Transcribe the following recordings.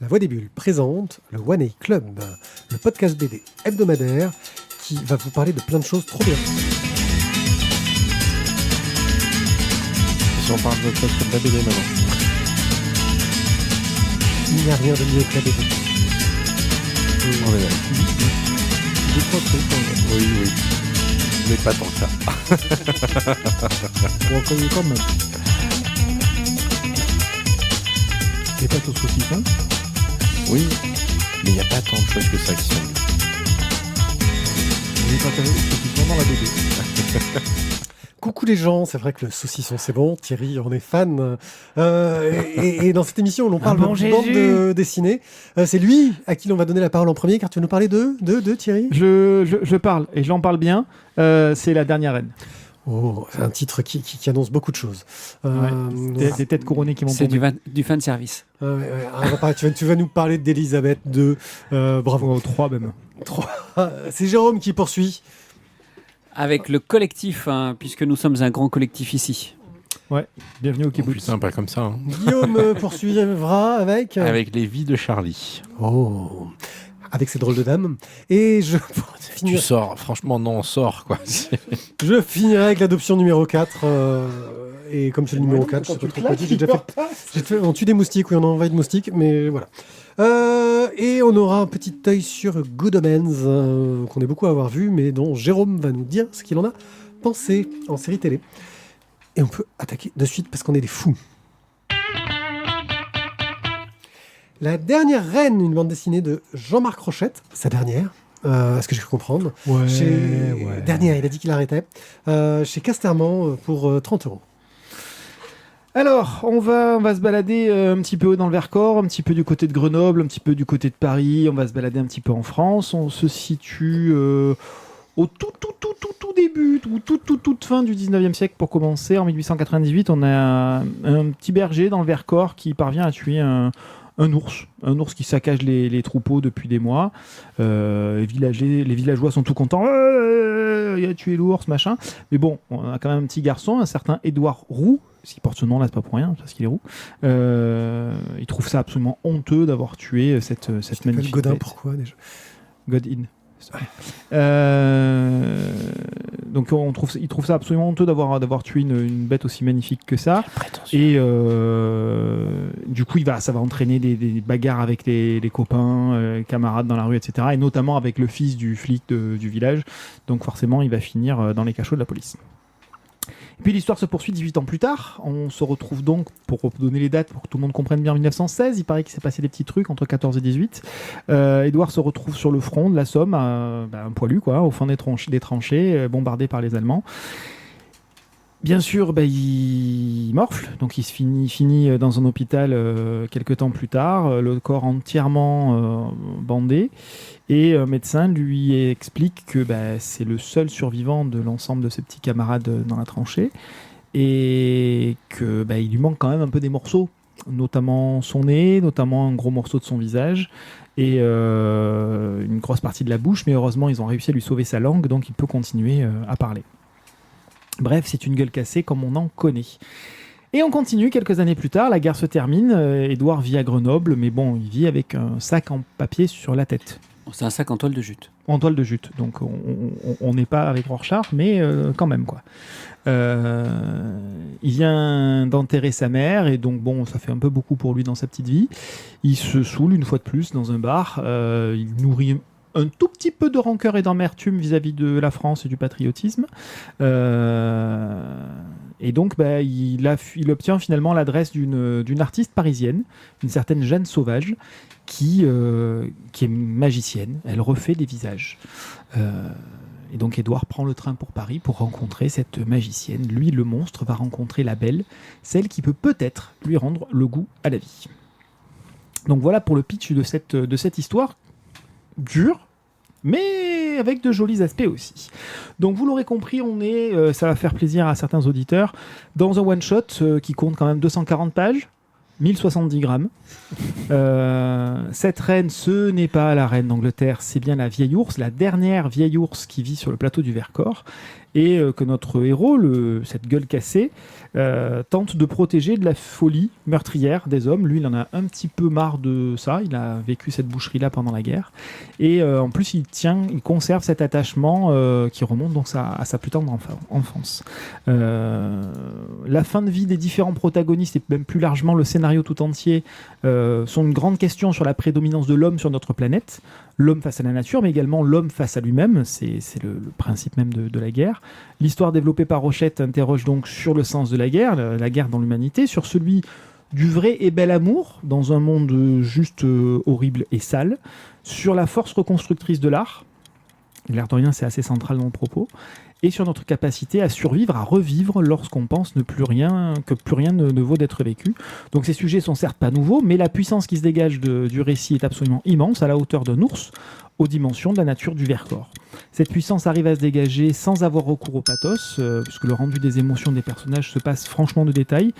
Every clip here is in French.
La Voix des Bulles présente le One A Club, le podcast BD hebdomadaire qui va vous parler de plein de choses trop bien. Si on parle de podcast comme la BD maintenant. Il n'y a rien de mieux que la BD. On est là. Deux, trois trucs. Oui. Mais pas tant que ça. On connaît quand même. Les pâtes au saucisson. Oui, mais il n'y a pas tant de choses que ça qui sont. Les pâtes au saucisson dans la BD. Coucou les gens, c'est vrai que le saucisson c'est bon, Thierry on est fan. Et dans cette émission où l'on parle bon de bande dessinée, c'est lui à qui l'on va donner la parole en premier, car tu veux nous parler de Thierry. Je parle, et j'en parle bien, c'est La Dernière Reine. Oh, c'est un titre qui annonce beaucoup de choses. Des têtes couronnées qui vont C'est tomber. du fan service. Tu vas nous parler d'Elisabeth II. Bravo. 3 même. 3. C'est Jérôme qui poursuit. Avec le collectif, puisque nous sommes un grand collectif ici. Ouais, bienvenue au Oh, kibbutz. putain, pas comme ça. Hein. Guillaume poursuivra avec... Avec les vies de Charlie. Oh, avec ces drôles de dames. Et Tu sors, franchement, non, on sort, quoi. je finirai avec l'adoption numéro 4. Et comme c'est le numéro 4, je sais pas trop quoi dire. J'ai fait, on tue des moustiques, oui, on envoie de moustiques, mais voilà. Et on aura un petit œil sur Good Omens, qu'on est beaucoup à avoir vu, mais dont Jérôme va nous dire ce qu'il en a pensé en série télé. Et on peut attaquer de suite parce qu'on est des fous. La Dernière Reine, une bande dessinée de Jean-Marc Rochette, sa dernière, ce que j'ai cru comprendre. Ouais. Dernière, il a dit qu'il arrêtait. Chez Casterman pour 30 €. Alors, on va se balader un petit peu dans le Vercors, un petit peu du côté de Grenoble, un petit peu du côté de Paris, on va se balader un petit peu en France. On se situe au tout début, toute fin du 19e siècle pour commencer. En 1898, on a un petit berger dans le Vercors qui parvient à tuer un ours qui saccage les troupeaux depuis des mois. Les villageois sont tout contents. Il a tué l'ours, machin. Mais bon, on a quand même un petit garçon, un certain Édouard Roux, s'il porte ce nom-là, c'est pas pour rien, parce qu'il est roux. Il trouve ça absolument honteux d'avoir tué cette magnifique Godin, bête. pourquoi déjà Godin. Donc il trouve ça absolument honteux d'avoir tué une bête aussi magnifique que ça. Et du coup ça va entraîner des bagarres avec les copains, camarades dans la rue, etc. Et notamment avec le fils du flic du village. Donc forcément il va finir dans les cachots de la police. Et puis l'histoire se poursuit 18 ans plus tard. On se retrouve donc, pour donner les dates, pour que tout le monde comprenne bien, en 1916. Il paraît qu'il s'est passé des petits trucs entre 14 et 18. Édouard se retrouve sur le front de la Somme, un poilu, quoi, au fond des tranchées, bombardé par les Allemands. Bien sûr, il morfle, donc il finit dans un hôpital quelques temps plus tard, le corps entièrement bandé, et un médecin lui explique que c'est le seul survivant de l'ensemble de ses petits camarades dans la tranchée, et que il lui manque quand même un peu des morceaux, notamment son nez, notamment un gros morceau de son visage, et une grosse partie de la bouche, mais heureusement ils ont réussi à lui sauver sa langue, donc il peut continuer à parler. Bref, c'est une gueule cassée comme on en connaît. Et on continue, quelques années plus tard, la guerre se termine, Édouard vit à Grenoble, mais bon, il vit avec un sac en papier sur la tête. C'est un sac en toile de jute. En toile de jute, donc on n'est pas avec Rorschach, mais quand même, quoi. Il vient d'enterrer sa mère, et donc bon, ça fait un peu beaucoup pour lui dans sa petite vie. Il se saoule une fois de plus dans un bar, il nourrit un tout petit peu de rancœur et d'amertume vis-à-vis de la France et du patriotisme. Et donc, il obtient finalement l'adresse d'une artiste parisienne, une certaine Jeanne Sauvage, qui est magicienne. Elle refait des visages. Et donc, Édouard prend le train pour Paris pour rencontrer cette magicienne. Lui, le monstre, va rencontrer la belle, celle qui peut peut-être lui rendre le goût à la vie. Donc voilà pour le pitch de cette histoire dur, mais avec de jolis aspects aussi. Donc vous l'aurez compris, ça va faire plaisir à certains auditeurs, dans un one-shot qui compte quand même 240 pages, 1070 grammes. Cette reine, ce n'est pas la reine d'Angleterre, c'est bien la vieille ours, la dernière vieille ours qui vit sur le plateau du Vercors. et que notre héros, cette gueule cassée, tente de protéger de la folie meurtrière des hommes. Lui, il en a un petit peu marre de ça. Il a vécu cette boucherie-là pendant la guerre. Et en plus, il conserve cet attachement qui remonte donc à sa plus tendre enfance. La fin de vie des différents protagonistes et même plus largement le scénario tout entier sont une grande question sur la prédominance de l'homme sur notre planète. L'homme face à la nature, mais également l'homme face à lui-même. C'est le principe même de la guerre. L'histoire développée par Rochette interroge donc sur le sens de la guerre dans l'humanité, sur celui du vrai et bel amour dans un monde juste horrible et sale, sur la force reconstructrice de l'art. L'air de rien, c'est assez central dans le propos. Et sur notre capacité à survivre, à revivre lorsqu'on pense que plus rien ne vaut d'être vécu. Donc ces sujets sont certes pas nouveaux, mais la puissance qui se dégage du récit est absolument immense, à la hauteur d'un ours, aux dimensions de la nature du Vercors. Cette puissance arrive à se dégager sans avoir recours au pathos, puisque le rendu des émotions des personnages se passe franchement de détails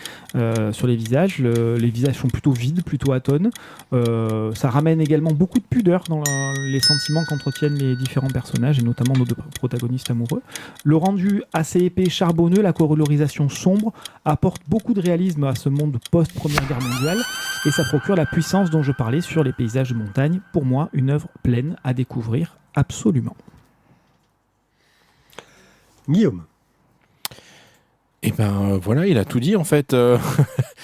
sur les visages. Les visages sont plutôt vides, plutôt atones. Ça ramène également beaucoup de pudeur dans les sentiments qu'entretiennent les différents personnages, et notamment nos deux protagonistes amoureux. Le rendu assez épais, charbonneux, la colorisation sombre apporte beaucoup de réalisme à ce monde post-Première Guerre mondiale, et ça procure la puissance dont je parlais sur les paysages de montagne. Pour moi, une œuvre pleine à découvrir absolument. Guillaume. Et ben voilà, il a tout dit en fait. Il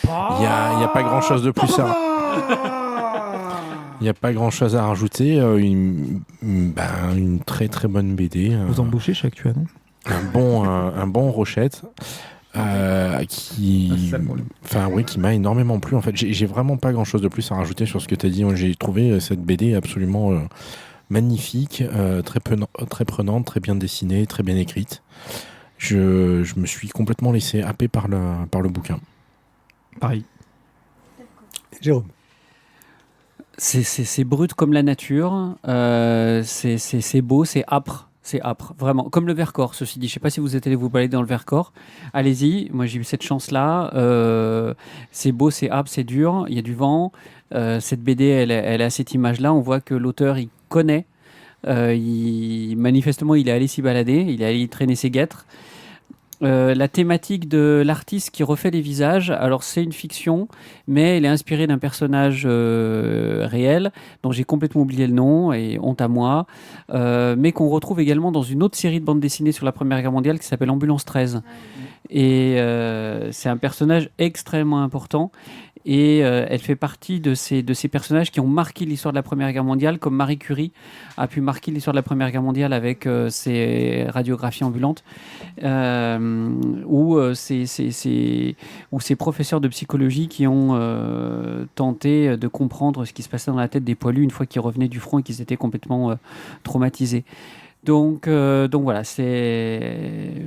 y a pas grand chose de plus à. Il n'y a pas grand chose à rajouter. Une très très bonne BD. Vous embauchez chez Actua, non ? Un bon Rochette. Qui m'a énormément plu en fait. J'ai vraiment pas grand chose de plus à rajouter sur ce que tu as dit. J'ai trouvé cette BD absolument magnifique, très prenante, très bien dessinée, très bien écrite. Je me suis complètement laissé happer par le bouquin. Pareil. Jérôme. C'est brut comme la nature, c'est beau, c'est âpre. C'est âpre, vraiment. Comme le Vercors, ceci dit. Je ne sais pas si vous êtes allé vous balader dans le Vercors. Allez-y. Moi, j'ai eu cette chance-là. C'est beau, c'est âpre, c'est dur. Il y a du vent. Cette BD, elle a cette image-là. On voit que l'auteur, il connaît. Manifestement, il est allé s'y balader. Il est allé y traîner ses guêtres. La thématique de l'artiste qui refait les visages, alors c'est une fiction, mais elle est inspirée d'un personnage réel, dont j'ai complètement oublié le nom, et honte à moi, mais qu'on retrouve également dans une autre série de bandes dessinées sur la Première Guerre mondiale qui s'appelle Ambulance 13. Et c'est un personnage extrêmement important. Et elle fait partie de ces personnages qui ont marqué l'histoire de la Première Guerre mondiale, comme Marie Curie a pu marquer l'histoire de la Première Guerre mondiale avec ses radiographies ambulantes, ou ces professeurs de psychologie qui ont tenté de comprendre ce qui se passait dans la tête des poilus une fois qu'ils revenaient du front et qu'ils étaient complètement traumatisés. Donc voilà, c'est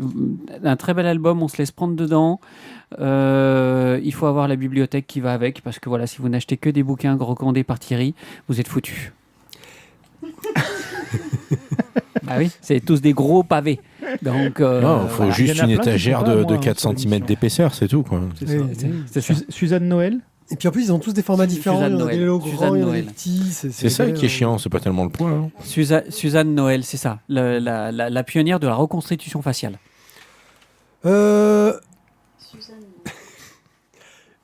un très bel album, on se laisse prendre dedans. Il faut avoir la bibliothèque qui va avec, parce que voilà, si vous n'achetez que des bouquins recommandés par Thierry, vous êtes foutus. Ah oui, c'est tous des gros pavés. Donc, non, il faut voilà. juste une étagère de 4 cm d'épaisseur, c'est tout, quoi. C'est ça. Suzanne Noël. Et puis en plus, ils ont tous des formats différents. Il y en a des grands, il y en a des petits. C'est ça qui est chiant, c'est pas tellement le point. Hein. Suzanne Noël, c'est ça, la pionnière de la reconstitution faciale.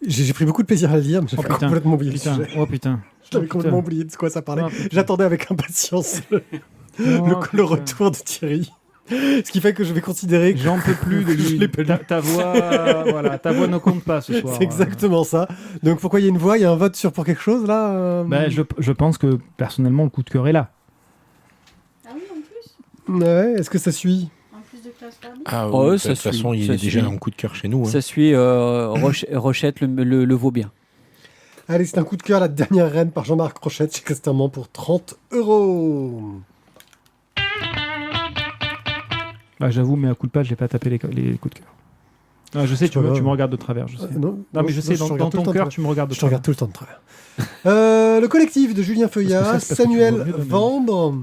J'ai pris beaucoup de plaisir à le lire, mais j'avais complètement oublié le sujet. Oh putain. J'avais complètement oublié de quoi ça parlait. J'attendais avec impatience le retour de Thierry. Ce qui fait que je vais considérer que j'en peux plus de lui. Ta voix, ta voix ne compte pas ce soir. C'est exactement ça. Donc pourquoi il y a une voix, il y a un vote pour quelque chose là je pense que personnellement le coup de cœur est là. Ah oui, en plus. Ouais, est-ce que ça suit? En plus de Klaus Barbie. Ah oui, de toute façon, il est déjà un coup de cœur chez nous. Hein. Ça suit Rochette le vaut bien. Allez, c'est un coup de cœur, La Dernière Reine par Jean-Marc Rochette chez Casterman pour 30 €. Ah, j'avoue, mais à coup de pas, j'ai pas tapé les coups de cœur. Ah, je sais, tu me regardes de travers. Je sais. Non, mais je sais, dans ton cœur, tu me regardes de travers. Je te regarde tout le temps de travers. Le collectif de Julien Feuillat, Samuel Vambre.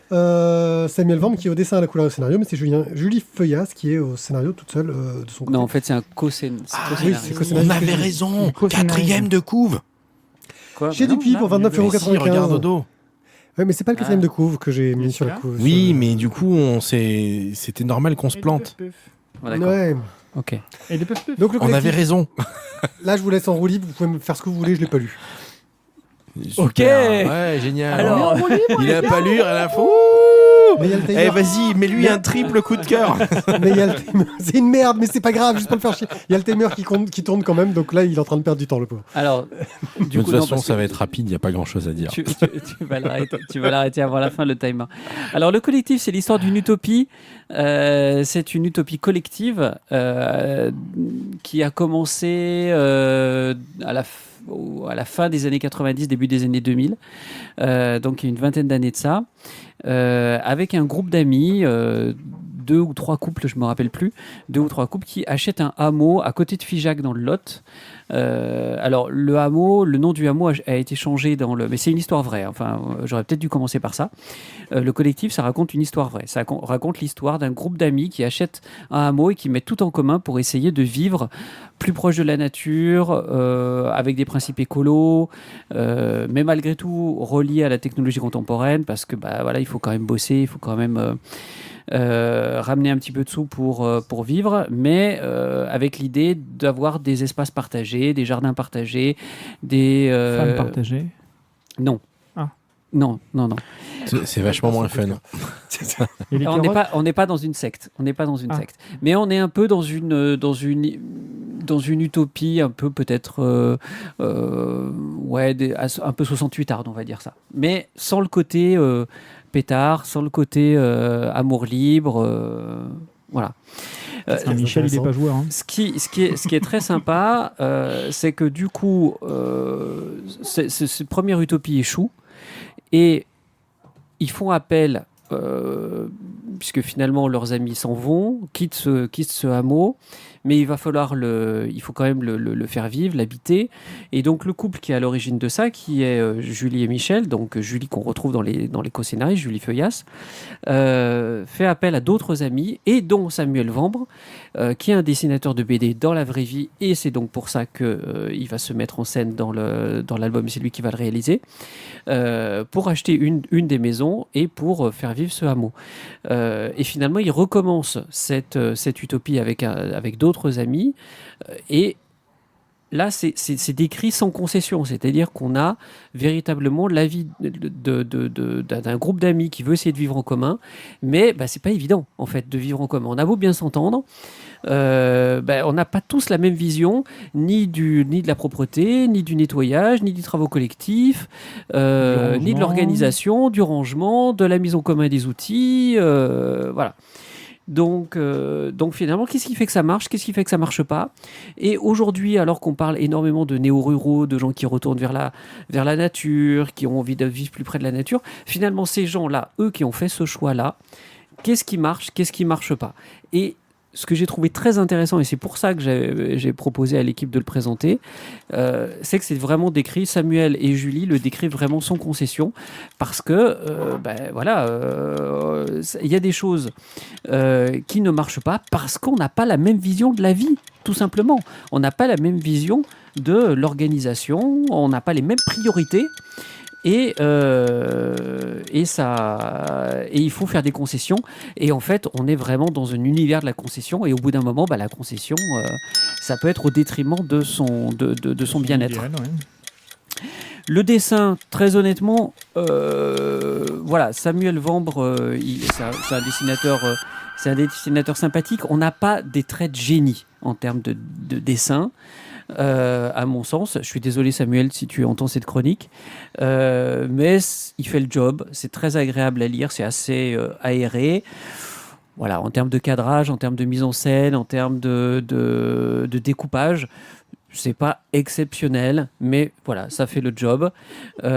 Samuel Vambre qui est au dessin, à la couleur et au scénario, mais c'est Julie Feuillat qui est au scénario toute seule de son côté. Non, en fait, c'est un co-scénario. Oui, c'est co-scénario. On avait raison, 4e de couve. Chez Dupuis pour 29,95 €. Regarde au dos. Ouais, mais c'est pas le quatrième de couve que j'ai mis sur la couve. Oui, sur- mais du coup, c'était normal qu'on se plante. Voilà, d'accord. Ouais. Ok. Et des puff-puff. Donc le On avait collectif, raison. là je vous laisse en roue libre, vous pouvez me faire ce que vous voulez, je l'ai pas lu. Super. Ouais, génial. Alors, il a pas lu, à la fois. Mais il y a le Eh, timer. vas-y, mets-lui un triple coup de cœur. Mais il y a le timer. C'est une merde, mais c'est pas grave, juste pour le faire chier. Il y a le timer qui tourne quand même, donc là il est en train de perdre du temps, le pauvre. Alors, De toute façon, ça va être rapide, il n'y a pas grand-chose à dire. Tu vas l'arrêter. Tu vas l'arrêter avant la fin, le timer. Alors, le collectif, c'est l'histoire d'une utopie. C'est une utopie collective qui a commencé à la fin des années 90, début des années 2000. Donc, il y a une vingtaine d'années de ça. Avec un groupe d'amis, 2 ou 3 couples, je me rappelle plus, 2 ou 3 couples qui achètent un hameau à côté de Figeac dans le Lot. Alors le hameau, le nom du hameau a été changé mais c'est une histoire vraie. Enfin, j'aurais peut-être dû commencer par ça. Le collectif, ça raconte une histoire vraie. Ça raconte l'histoire d'un groupe d'amis qui achètent un hameau et qui mettent tout en commun pour essayer de vivre plus proche de la nature, avec des principes écolos, mais malgré tout reliés à la technologie contemporaine, parce que voilà, il faut quand même bosser, il faut quand même ramener un petit peu de sous pour vivre, mais avec l'idée d'avoir des espaces partagés, des jardins partagés, des Femmes partagées. non. Ah. Non. C'est vachement moins fun. Et les On n'est carottes pas, dans une secte. On n'est pas dans une Ah. secte. Mais on est un peu dans une utopie, un peu peut-être, un peu 68arde, on va dire ça. Mais sans le côté pétard, sans le côté amour libre, voilà. Michel, il n'est pas joueur. Hein. Ce qui est très sympa, c'est que du coup, cette première utopie échoue et ils font appel, puisque finalement leurs amis s'en vont, quittent ce hameau, mais il faut quand même le faire vivre, l'habiter. Et donc le couple qui est à l'origine de ça, qui est Julie et Michel, donc Julie qu'on retrouve dans les co-scénaristes, Julie Feuillas, fait appel à d'autres amis, et dont Samuel Vambre, qui est un dessinateur de BD dans la vraie vie, et c'est donc pour ça qu'il va se mettre en scène dans l'album, c'est lui qui va le réaliser, pour acheter une des maisons et pour faire vivre ce hameau. Et finalement, il recommence cette utopie avec d'autres amis, et là, c'est décrit sans concession, c'est-à-dire qu'on a véritablement l'avis d'un groupe d'amis qui veut essayer de vivre en commun, mais c'est pas évident en fait de vivre en commun. On a beau bien s'entendre, on n'a pas tous la même vision, ni de la propreté, ni du nettoyage, ni des travaux collectifs, ni de l'organisation, du rangement, de la mise en commun des outils, voilà. Donc finalement, qu'est-ce qui fait que ça marche? Qu'est-ce qui fait que ça marche pas? Et aujourd'hui, alors qu'on parle énormément de néo-ruraux, de gens qui retournent vers la nature, qui ont envie de vivre plus près de la nature, finalement, ces gens-là, eux qui ont fait ce choix-là, qu'est-ce qui marche? Qu'est-ce qui marche pas? Et ce que j'ai trouvé très intéressant, et c'est pour ça que j'ai proposé à l'équipe de le présenter, c'est que c'est vraiment décrit, Samuel et Julie le décrivent vraiment sans concession, parce que il y a des choses qui ne marchent pas parce qu'on n'a pas la même vision de la vie, tout simplement. On n'a pas la même vision de l'organisation, on n'a pas les mêmes priorités. Et il faut faire des concessions. Et en fait, on est vraiment dans un univers de la concession. Et au bout d'un moment, la concession, ça peut être au détriment de son bien-être. Idéal, ouais. Le dessin, très honnêtement, Samuel Vambre, c'est un dessinateur sympathique. On n'a pas des traits de génie en termes de dessin. À mon sens, je suis désolé Samuel si tu entends cette chronique, mais il fait le job, c'est très agréable à lire, c'est assez aéré. Voilà, en termes de cadrage, en termes de mise en scène, en termes de découpage, c'est pas exceptionnel, mais voilà, ça fait le job. Moi,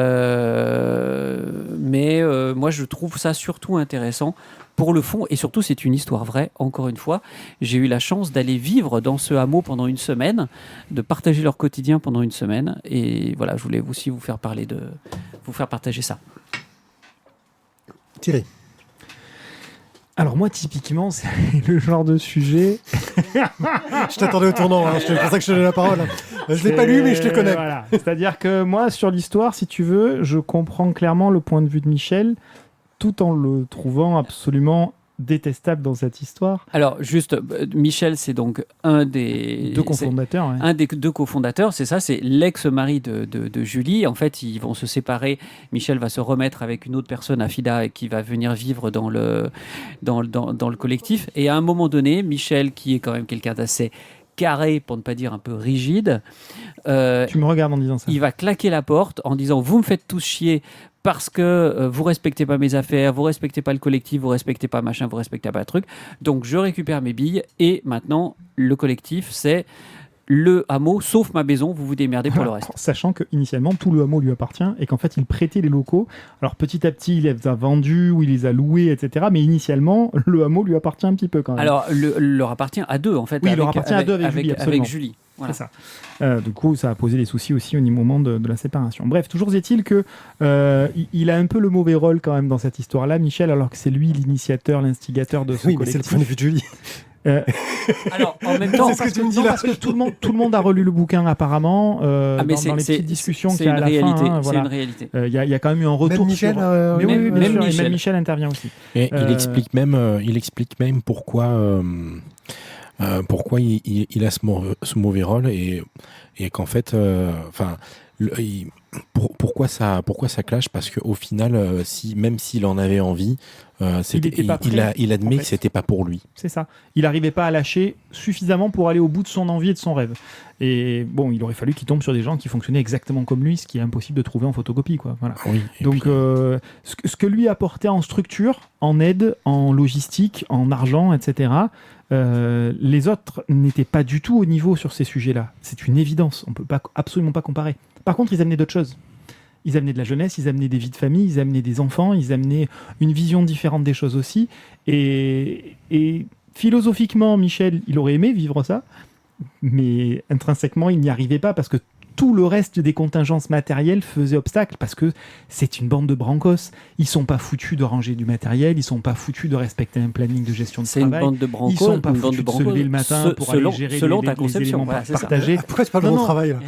je trouve ça surtout intéressant pour le fond, et surtout, c'est une histoire vraie, encore une fois. J'ai eu la chance d'aller vivre dans ce hameau pendant une semaine, de partager leur quotidien pendant une semaine, et voilà, je voulais aussi vous faire partager ça. Thierry. Alors moi, typiquement, c'est le genre de sujet... Je t'attendais au tournant, c'est pour ça que je te donne la parole. Je l'ai pas lu, mais je te connais. Voilà. C'est-à-dire que moi, sur l'histoire, si tu veux, je comprends clairement le point de vue de Michel, tout en le trouvant absolument détestable dans cette histoire. Alors, juste, Michel, c'est donc un des... Deux cofondateurs. Ouais. Un des deux cofondateurs, c'est ça, c'est l'ex-mari de Julie. En fait, ils vont se séparer. Michel va se remettre avec une autre personne, Afida, qui va venir vivre dans le collectif. Et à un moment donné, Michel, qui est quand même quelqu'un d'assez carré, pour ne pas dire un peu rigide, Tu me regardes en disant ça. il va claquer la porte en disant « Vous me faites tous chier parce que vous respectez pas mes affaires, vous respectez pas le collectif, vous respectez pas machin, vous respectez pas le truc. Donc je récupère mes billes et maintenant le collectif c'est le hameau sauf ma maison, vous vous démerdez pour le reste. » Sachant qu'initialement tout le hameau lui appartient et qu'en fait il prêtait les locaux. Alors petit à petit il les a vendus ou il les a loués, etc. Mais initialement le hameau lui appartient un petit peu quand même. Alors leur appartient à deux en fait. Oui, il leur appartient à deux avec Julie, absolument. Avec Julie. Voilà. C'est ça. Du coup, ça a posé des soucis aussi au moment de la séparation. Bref, toujours est-il que il a un peu le mauvais rôle quand même dans cette histoire-là, Michel, alors que c'est lui l'initiateur, l'instigateur de ce Oui, mais c'est le collectif. point de vue de Julie. Alors, en même temps, C'est ce que tu me dis là. Parce que tout le monde a relu le bouquin apparemment dans les petites discussions qu'il y a à la fin. Hein, c'est voilà. une réalité. Il y a quand même eu un retour Même Michel, sur... Mais oui, même bien sûr, et Michel. même Michel intervient aussi. Et il explique même pourquoi il a ce mauvais rôle et qu'en fait, pourquoi ça clash, parce qu'au final, même s'il en avait envie, il admet que c'était pas pour lui. C'est ça. Il n'arrivait pas à lâcher suffisamment pour aller au bout de son envie et de son rêve. Et bon, il aurait fallu qu'il tombe sur des gens qui fonctionnaient exactement comme lui, ce qui est impossible de trouver en photocopie, quoi. Voilà. Oui, donc, ce que lui apportait en structure, en aide, en logistique, en argent, etc., les autres n'étaient pas du tout au niveau sur ces sujets-là. C'est une évidence. On peut absolument pas comparer. Par contre, ils amenaient d'autres choses. Ils amenaient de la jeunesse, ils amenaient des vies de famille, ils amenaient des enfants, ils amenaient une vision différente des choses aussi. Et philosophiquement, Michel, il aurait aimé vivre ça, mais intrinsèquement, il n'y arrivait pas parce que tout le reste des contingences matérielles faisait obstacle, parce que c'est une bande de brancos. Ils sont pas foutus de ranger du matériel, ils sont pas foutus de respecter un planning de gestion de travail. C'est une bande de brancos. Ils sont pas foutus de se lever le matin pour aller gérer les éléments partagés. Pourquoi tu parles de mon travail là?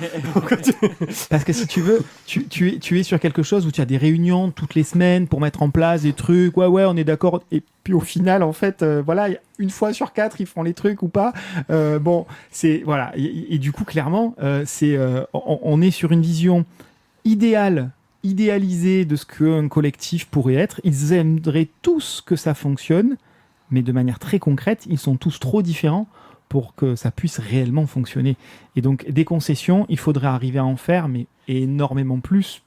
Parce que si tu veux, tu es sur quelque chose où tu as des réunions toutes les semaines pour mettre en place des trucs. Ouais, on est d'accord. Et puis au final, en fait, voilà, une fois sur 4, ils font les trucs ou pas. Bon, c'est voilà. Et du coup, clairement, on est sur une vision idéalisée de ce qu'un collectif pourrait être. Ils aimeraient tous que ça fonctionne, mais de manière très concrète, ils sont tous trop différents pour que ça puisse réellement fonctionner. Et donc, des concessions, il faudrait arriver à en faire, mais énormément plus,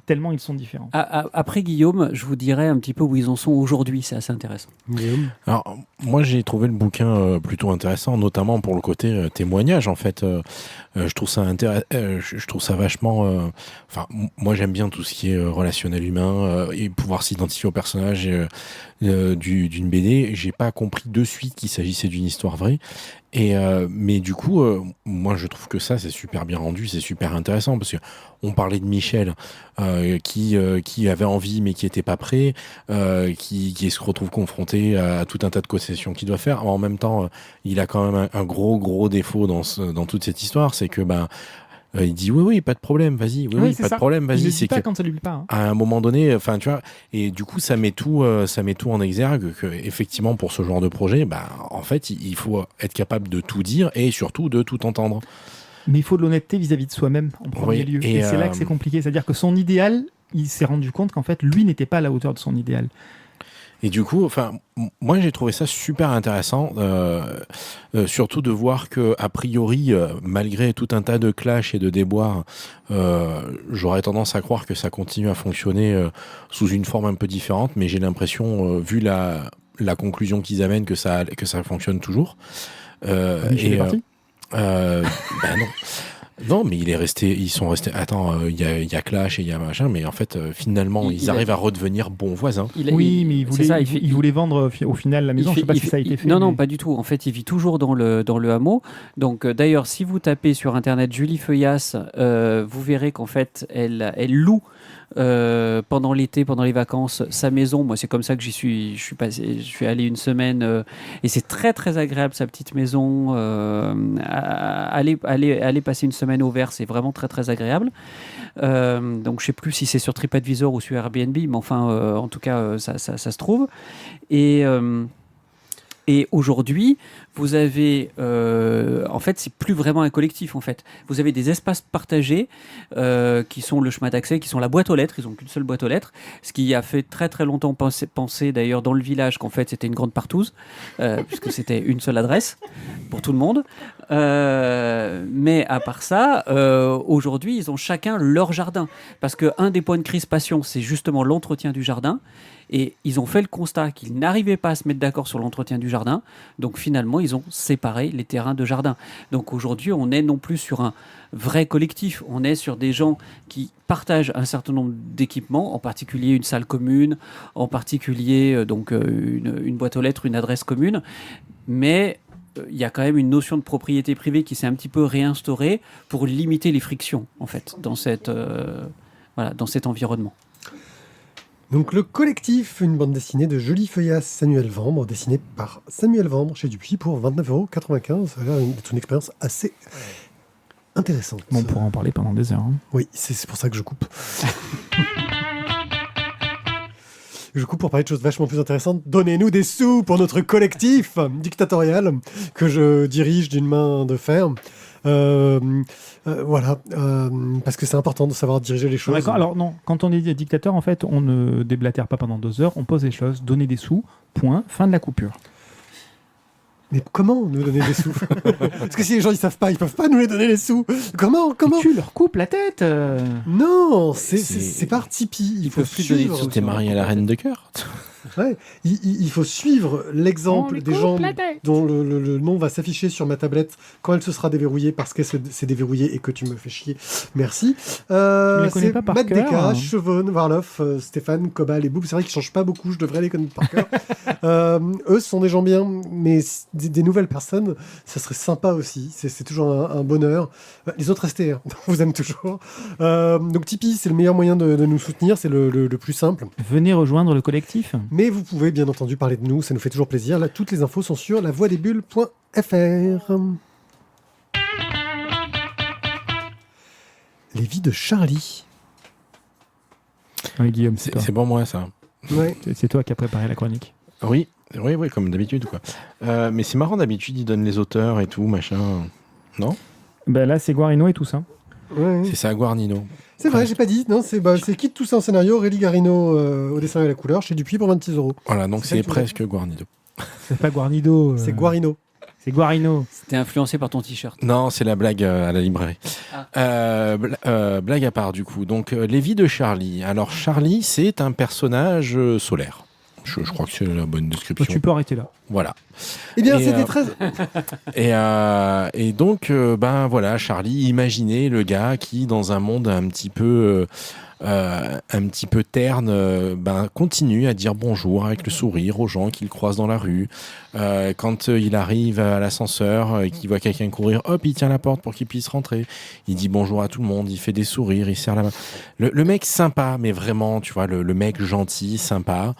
tellement ils sont différents. Après, Guillaume, je vous dirai un petit peu où ils en sont aujourd'hui, c'est assez intéressant. Guillaume. Alors, moi, j'ai trouvé le bouquin plutôt intéressant, notamment pour le côté témoignage, en fait. Je trouve ça vachement... moi, j'aime bien tout ce qui est relationnel humain et pouvoir s'identifier au personnage d'une BD. J'ai pas compris de suite qu'il s'agissait d'une histoire vraie. Mais du coup, moi, je trouve que ça, c'est super bien rendu, c'est super intéressant, parce que on parlait de Michel, qui avait envie mais qui était pas prêt, qui se retrouve confronté à tout un tas de concessions qu'il doit faire. En même temps, il a quand même un gros défaut dans toute cette histoire, c'est que il dit oui, pas de problème, vas-y, oui, pas de problème, vas-y. Il ne c'est dit pas que quand ça lui plaît pas. Hein. à un moment donné, enfin, tu vois, et du coup, ça met tout en exergue que, effectivement, pour ce genre de projet, en fait, il faut être capable de tout dire et surtout de tout entendre. Mais il faut de l'honnêteté vis-à-vis de soi-même en premier lieu. Et c'est là que c'est compliqué. C'est-à-dire que son idéal, il s'est rendu compte qu'en fait, lui n'était pas à la hauteur de son idéal. Et du coup, moi j'ai trouvé ça super intéressant, surtout de voir que a priori, malgré tout un tas de clashs et de déboires, j'aurais tendance à croire que ça continue à fonctionner sous une forme un peu différente, mais j'ai l'impression, vu la conclusion qu'ils amènent, que ça fonctionne toujours. Michel est parti ? Non. Non, mais ils sont restés. Attends, il y a Clash et il y a machin, mais en fait, finalement, ils arrivent à redevenir bons voisins. Mais il voulait vendre au final la maison. Je ne sais pas si ça a été fait. Non, pas du tout. En fait, il vit toujours dans le hameau. Donc, d'ailleurs, si vous tapez sur Internet Julie Feuillasse, vous verrez qu'en fait, elle loue pendant l'été, pendant les vacances, sa maison. Moi, c'est comme ça que je suis allé une semaine et c'est très très agréable sa petite maison. Aller passer une semaine au vert, c'est vraiment très très agréable. Donc, je sais plus si c'est sur TripAdvisor ou sur Airbnb, mais enfin, en tout cas, ça se trouve. Et aujourd'hui, vous avez, en fait, c'est plus vraiment un collectif. En fait, vous avez des espaces partagés qui sont le chemin d'accès, qui sont la boîte aux lettres. Ils n'ont qu'une seule boîte aux lettres, ce qui a fait très très longtemps penser d'ailleurs dans le village qu'en fait c'était une grande partouze, puisque c'était une seule adresse pour tout le monde. Mais à part ça, aujourd'hui, ils ont chacun leur jardin, parce que un des points de crispation, c'est justement l'entretien du jardin. Et ils ont fait le constat qu'ils n'arrivaient pas à se mettre d'accord sur l'entretien du jardin. Donc finalement, ils ont séparé les terrains de jardin. Donc aujourd'hui, on n'est non plus sur un vrai collectif. On est sur des gens qui partagent un certain nombre d'équipements, en particulier une salle commune, en particulier donc une boîte aux lettres, une adresse commune. Mais il y a quand même une notion de propriété privée qui s'est un petit peu réinstaurée pour limiter les frictions, en fait, dans cet environnement. Donc le collectif, une bande dessinée de Jolie Feuillasse Samuel Vambre, dessinée par Samuel Vambre chez Dupuis pour 29,95 €. Ça a l'air d'être une expérience assez intéressante. Bon, on pourra en parler pendant des heures. Hein. Oui, c'est pour ça que je coupe. Je coupe pour parler de choses vachement plus intéressantes. Donnez-nous des sous pour notre collectif dictatorial que je dirige d'une main de fer. Voilà, parce que c'est important de savoir diriger les choses. D'accord. Alors non, quand on est dictateur, en fait, on ne déblatère pas pendant 2 heures, on pose les choses, donner des sous, point, fin de la coupure. Mais comment nous donner des sous? Parce que si les gens ils savent pas, ils peuvent pas nous les donner les sous. Comment Tu leur coupes la tête. Non, c'est par Tipeee. Il faut suivre. Tu t'es marié à la reine de cœur. Ouais, il faut suivre l'exemple des gens dont le nom va s'afficher sur ma tablette quand elle se sera déverrouillée parce qu'elle s'est déverrouillée et que tu me fais chier. Merci. C'est Matt Deka, Chevonne, Warloff, Stéphane, Cobal et Boub. C'est vrai qu'ils changent pas beaucoup, je devrais les connaître par cœur. Eux, ce sont des gens bien, mais des nouvelles personnes, ça serait sympa aussi. C'est toujours un bonheur. Les autres restez, hein. On vous aime toujours. Donc Tipeee, c'est le meilleur moyen de nous soutenir, c'est le plus simple. Venez rejoindre le collectif. Mais vous pouvez bien entendu parler de nous, ça nous fait toujours plaisir. Là, toutes les infos sont sur lavoidesbulles.fr. Les vies de Charlie. Oui, Guillaume, c'est toi. C'est pour moi, ça. Ouais. C'est toi qui as préparé la chronique. Oui, comme d'habitude, quoi. Mais c'est marrant, d'habitude, ils donnent les auteurs et tout, machin. Non? Ben là, c'est Guarino et tout ça. Ouais. C'est ça, Guarnino. C'est vrai, j'ai pas dit. Non, c'est Kit Toussaint en scénario, Aurélie Garino au dessin et à la couleur, chez Dupuis pour 26 €. Voilà, donc c'est presque Guarnido. C'est pas Guarnido. C'est Guarino. C'est Guarino. C'était influencé par ton t-shirt. Non, c'est la blague à la librairie. Blague à part, du coup. Donc, les vies de Charlie. Alors, Charlie, c'est un personnage solaire. Je crois que c'est la bonne description. Tu peux arrêter là. Voilà. Eh bien, c'était très... Et donc, voilà, Charlie, imaginez le gars qui, dans un monde un petit peu terne, continue à dire bonjour avec le sourire aux gens qu'il croise dans la rue. Quand il arrive à l'ascenseur et qu'il voit quelqu'un courir, hop, il tient la porte pour qu'il puisse rentrer. Il dit bonjour à tout le monde, il fait des sourires, il serre la main. Le mec sympa, mais vraiment, tu vois, le mec gentil, sympa,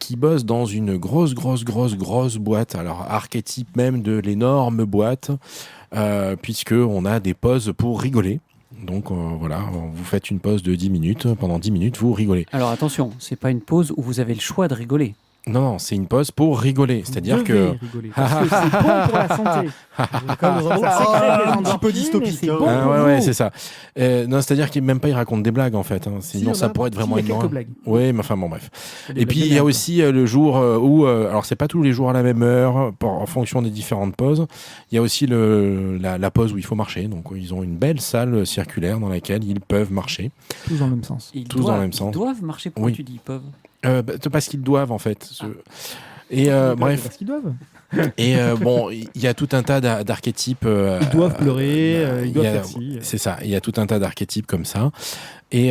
qui bosse dans une grosse boîte. Alors, archétype même de l'énorme boîte, puisque on a des pauses pour rigoler. Donc voilà, vous faites une pause de 10 minutes. Pendant 10 minutes, vous rigolez. Alors attention, c'est pas une pause où vous avez le choix de rigoler. Non, c'est une pause pour rigoler. C'est-à-dire que... rigoler, parce que c'est bon pour la santé. un petit peu dystopique. c'est Hein. bon. Ouais, c'est ça. Non, c'est-à-dire qu'il même pas il raconte des blagues en fait. Hein. Sinon, ça pourrait être vraiment il y a énorme. quelques blagues. Oui, mais enfin bon, bref. Des Et puis blagues il y a de merde. aussi le jour où, alors c'est pas tous les jours à la même heure, en fonction des différentes pauses. Il y a aussi la pause où il faut marcher. Donc ils ont une belle salle circulaire dans laquelle ils peuvent marcher. Tous dans le même sens. Tous dans le même sens. Ils doivent marcher. Pourquoi Oui. tu dis ils peuvent? Parce qu'ils doivent en fait. Et bref. Parce qu'ils doivent. Et bon, il y a tout un tas d'archétypes. Ils doivent pleurer, ils doivent faire ci. C'est ça. Il y a tout un tas d'archétypes comme ça. Et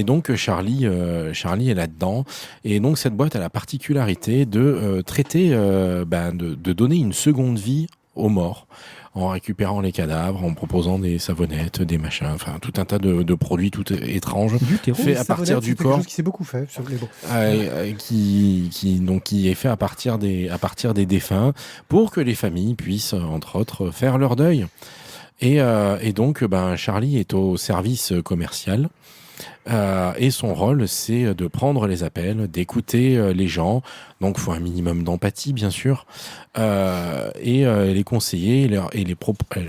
donc Charlie est là-dedans. Et donc cette boîte a la particularité de traiter, de donner une seconde vie aux morts. en récupérant les cadavres, en proposant des savonnettes, des machins, enfin tout un tas de produits tout étranges Du terreau. faits à partir du C'est quelque corps. chose qui s'est beaucoup fait sur les bons. Qui est fait à partir des défunts pour que les familles puissent, entre autres, faire leur deuil. Et donc, Charlie est au service commercial. Et son rôle, c'est de prendre les appels, d'écouter les gens. Donc, il faut un minimum d'empathie, bien sûr, et les conseiller et leur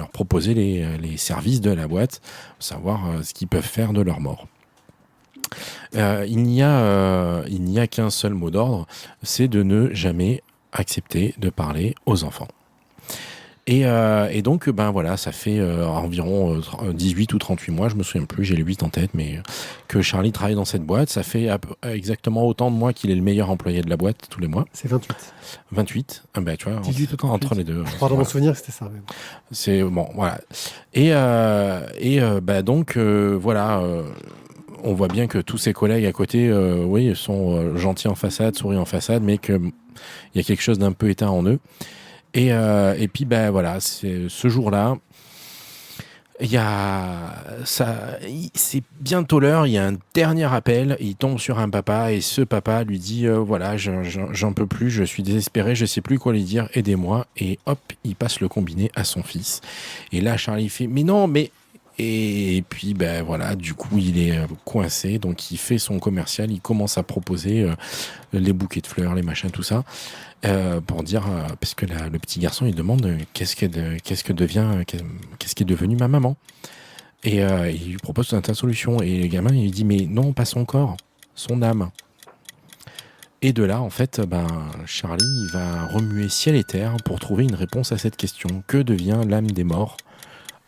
proposer les services de la boîte, savoir ce qu'ils peuvent faire de leur mort. Il n'y a qu'un seul mot d'ordre, c'est de ne jamais accepter de parler aux enfants. Et donc, voilà, ça fait environ 18 ou 38 mois, je me souviens plus, j'ai les 8 en tête, mais que Charlie travaille dans cette boîte. Ça fait exactement autant de mois qu'il est le meilleur employé de la boîte tous les mois. C'est 28. 28, tu vois, 18 ou 38. entre les deux. Je crois dans mon souvenir que c'était ça. Même. C'est bon, voilà. Donc, voilà. On voit bien que tous ses collègues à côté, sont gentils en façade, sourient en façade, mais qu'il y a quelque chose d'un peu éteint en eux. Et puis, voilà, ce jour-là, c'est bientôt l'heure, il y a un dernier appel, il tombe sur un papa, et ce papa lui dit, voilà, j'en peux plus, je suis désespéré, je sais plus quoi lui dire, aidez-moi. Et hop, il passe le combiné à son fils. Et là, Charlie fait, mais non, mais... Et puis, voilà, du coup, il est coincé, donc il fait son commercial, il commence à proposer les bouquets de fleurs, les machins, tout ça, pour dire, parce que le petit garçon, il demande qu'est-ce qui est devenu ma maman. Et il lui propose un tas de solutions. Et le gamin, il lui dit, mais non, pas son corps, son âme. Et de là, en fait, Charlie, il va remuer ciel et terre pour trouver une réponse à cette question. Que devient l'âme des morts